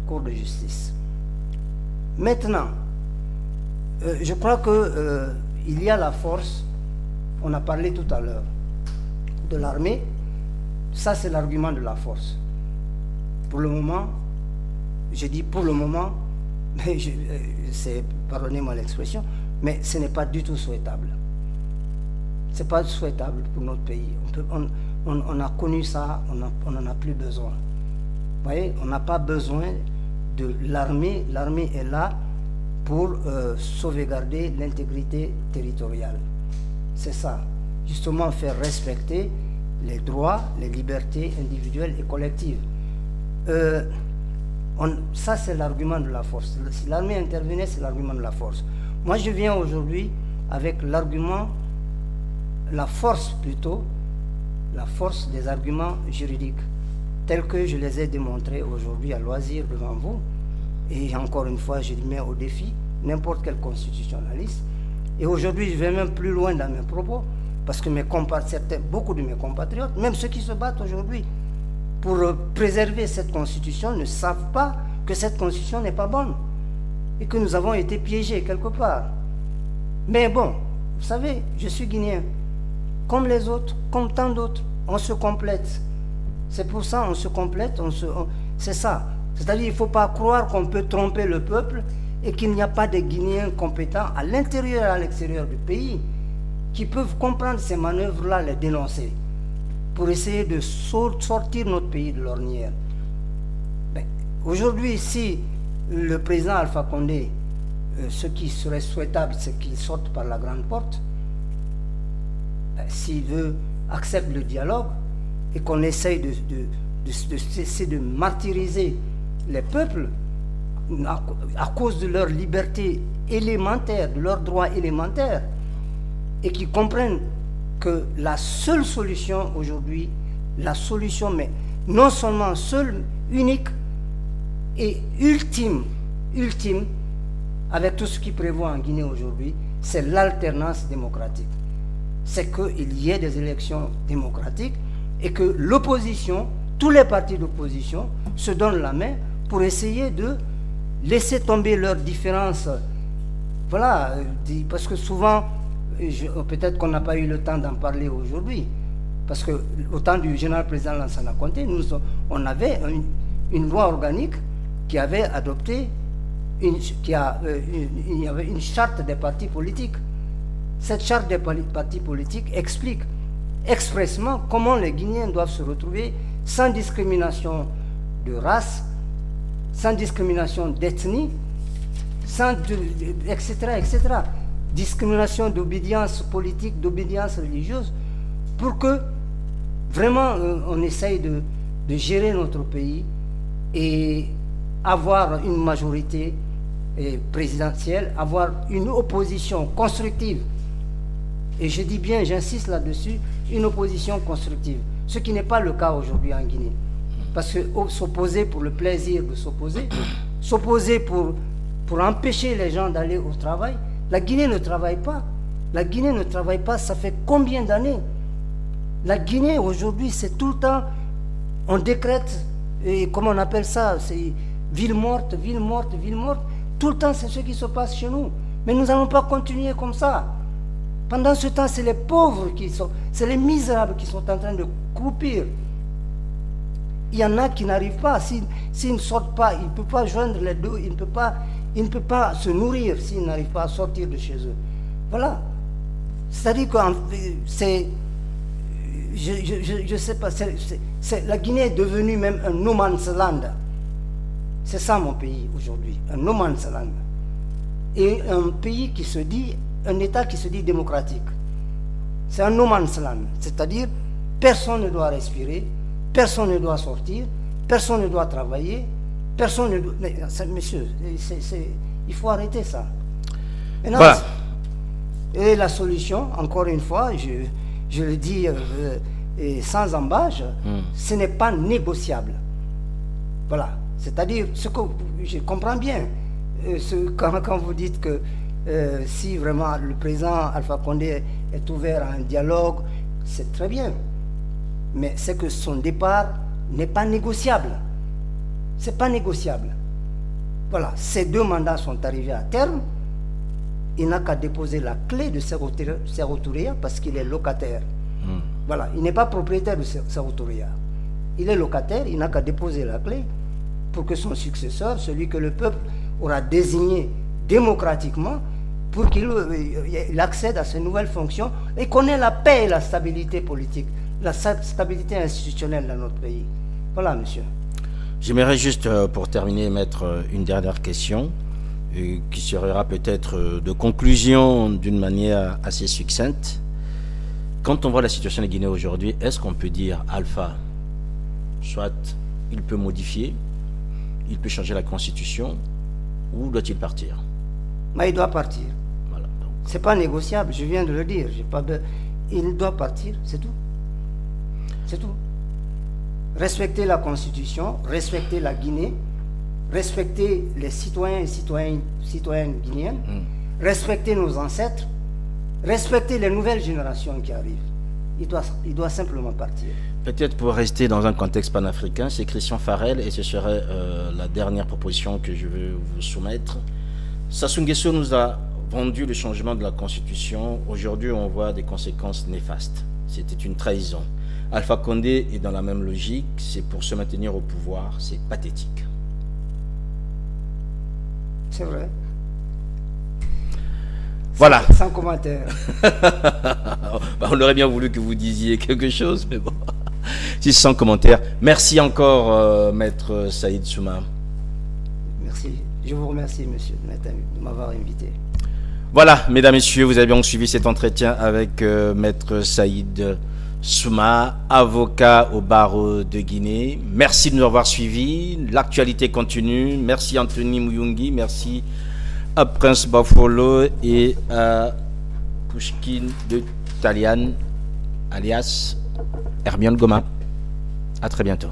cour de justice. Maintenant, je crois qu'il y a la force, on a parlé tout à l'heure, de l'armée, ça c'est l'argument de la force. Pour le moment, je dis pour le moment, mais pardonnez-moi l'expression, mais ce n'est pas du tout souhaitable. Ce n'est pas souhaitable pour notre pays. On a connu ça, on n'en a plus besoin. Vous voyez, on n'a pas besoin de l'armée. L'armée est là pour sauvegarder l'intégrité territoriale. C'est ça. Justement, faire respecter les droits, les libertés individuelles et collectives. Ça, c'est l'argument de la force. Si l'armée intervenait, c'est l'argument de la force. Moi, je viens aujourd'hui avec l'argument, la force plutôt, la force des arguments juridiques, tels que je les ai démontrés aujourd'hui à loisir devant vous. Et encore une fois, je mets au défi n'importe quel constitutionnaliste. Et aujourd'hui, je vais même plus loin dans mes propos, parce que beaucoup de mes compatriotes, même ceux qui se battent aujourd'hui pour préserver cette constitution, ne savent pas que cette constitution n'est pas bonne et que nous avons été piégés quelque part. Mais bon, vous savez, je suis guinéen, comme les autres, comme tant d'autres, on se complète. C'est pour ça on se complète, c'est ça. C'est-à-dire qu'il ne faut pas croire qu'on peut tromper le peuple et qu'il n'y a pas de Guinéens compétents à l'intérieur et à l'extérieur du pays qui peuvent comprendre ces manœuvres-là, les dénoncer, pour essayer de sortir notre pays de l'ornière. Aujourd'hui, si le président Alpha Condé, ce qui serait souhaitable, c'est qu'il sorte par la grande porte, s'il veut, accepte le dialogue et qu'on essaye de cesser de martyriser les peuples à cause de leur liberté élémentaire, de leurs droits élémentaires, et qu'ils comprennent que la seule solution aujourd'hui, la solution, mais non seulement seule, unique et ultime, avec tout ce qui prévoit en Guinée aujourd'hui, c'est l'alternance démocratique. C'est qu'il y ait des élections démocratiques et que l'opposition, tous les partis d'opposition, se donnent la main pour essayer de laisser tomber leurs différences. Voilà, parce que souvent, peut-être qu'on n'a pas eu le temps d'en parler aujourd'hui, parce qu'au temps du général président Lansana Conté, on avait une loi organique qui avait adopté, il y avait une charte des partis politiques. Cette charte des partis politiques explique expressément comment les Guinéens doivent se retrouver sans discrimination de race, sans discrimination d'ethnie, etc., etc. Discrimination d'obédience politique, d'obédience religieuse, pour que vraiment on essaye de gérer notre pays et avoir une majorité présidentielle, avoir une opposition constructive. Et je dis bien, j'insiste là-dessus, une opposition constructive. Ce qui n'est pas le cas aujourd'hui en Guinée. Parce que s'opposer pour le plaisir de s'opposer pour empêcher les gens d'aller au travail, la Guinée ne travaille pas. La Guinée ne travaille pas, ça fait combien d'années? La Guinée aujourd'hui, c'est tout le temps, on décrète, et comment on appelle ça, c'est ville morte, ville morte, ville morte. Tout le temps, c'est ce qui se passe chez nous. Mais nous n'allons pas continuer comme ça. Pendant ce temps, c'est les pauvres c'est les misérables qui sont en train de croupir. Il y en a qui n'arrivent pas. S'ils ne sortent pas, ils ne peuvent pas joindre les deux, ils ne peuvent pas se nourrir s'ils n'arrivent pas à sortir de chez eux. Voilà. C'est-à-dire que je ne sais pas, la Guinée est devenue même un no man's land. C'est ça mon pays aujourd'hui, un no man's land. Et un pays qui se dit, un État qui se dit démocratique. C'est un no man's land, c'est-à-dire personne ne doit respirer, personne ne doit sortir, personne ne doit travailler, personne ne doit... Mais, monsieur, il faut arrêter ça. Maintenant, voilà. Et la solution, encore une fois, je le dis sans embâche, ce n'est pas négociable. Voilà. C'est-à-dire, ce que je comprends bien, quand vous dites que si vraiment le président Alpha Condé est ouvert à un dialogue, c'est très bien. Mais c'est que son départ n'est pas négociable. C'est pas négociable. Voilà, ces 2 mandats sont arrivés à terme. Il n'a qu'à déposer la clé de Séro Touré parce qu'il est locataire. Voilà, il n'est pas propriétaire de Sao Toria. Il est locataire, il n'a qu'à déposer la clé pour que son successeur, celui que le peuple aura désigné démocratiquement, pour qu'il accède à ces nouvelles fonctions et qu'on ait la paix et la stabilité politique, la stabilité institutionnelle dans notre pays. Voilà, monsieur.
J'aimerais juste, pour terminer, mettre une dernière question, qui sera peut-être de conclusion d'une manière assez succincte. Quand on voit la situation de Guinée aujourd'hui, est-ce qu'on peut dire Alpha, soit il peut modifier, il peut changer la constitution, ou doit-il partir?
Mais il doit partir.
Voilà,
c'est pas négociable, je viens de le dire. Il doit partir, c'est tout. C'est tout. Respecter la constitution, respecter la Guinée, respecter les citoyens et citoyennes guinéennes, respecter nos ancêtres, respecter les nouvelles générations qui arrivent. Il doit simplement partir.
Peut-être pour rester dans un contexte panafricain, c'est Christian Farel, et ce serait la dernière proposition que je veux vous soumettre. Sassou Nguesso nous a vendu le changement de la Constitution. Aujourd'hui, on voit des conséquences néfastes. C'était une trahison. Alpha Condé est dans la même logique. C'est pour se maintenir au pouvoir. C'est pathétique.
C'est vrai.
Voilà.
Sans commentaire.
On aurait bien voulu que vous disiez quelque chose, mais bon. Si sans commentaire. Merci encore, Maître Saïd Souma.
Merci. Je vous remercie, monsieur, de m'avoir invité.
Voilà, mesdames, messieurs, vous avez bien suivi cet entretien avec Maître Saïd Souma, avocat au barreau de Guinée. Merci de nous avoir suivis. L'actualité continue. Merci Anthony Mouyungi. Merci à Prince Bafolo et à Pushkin de Talian, alias Hermione Goma. À très bientôt.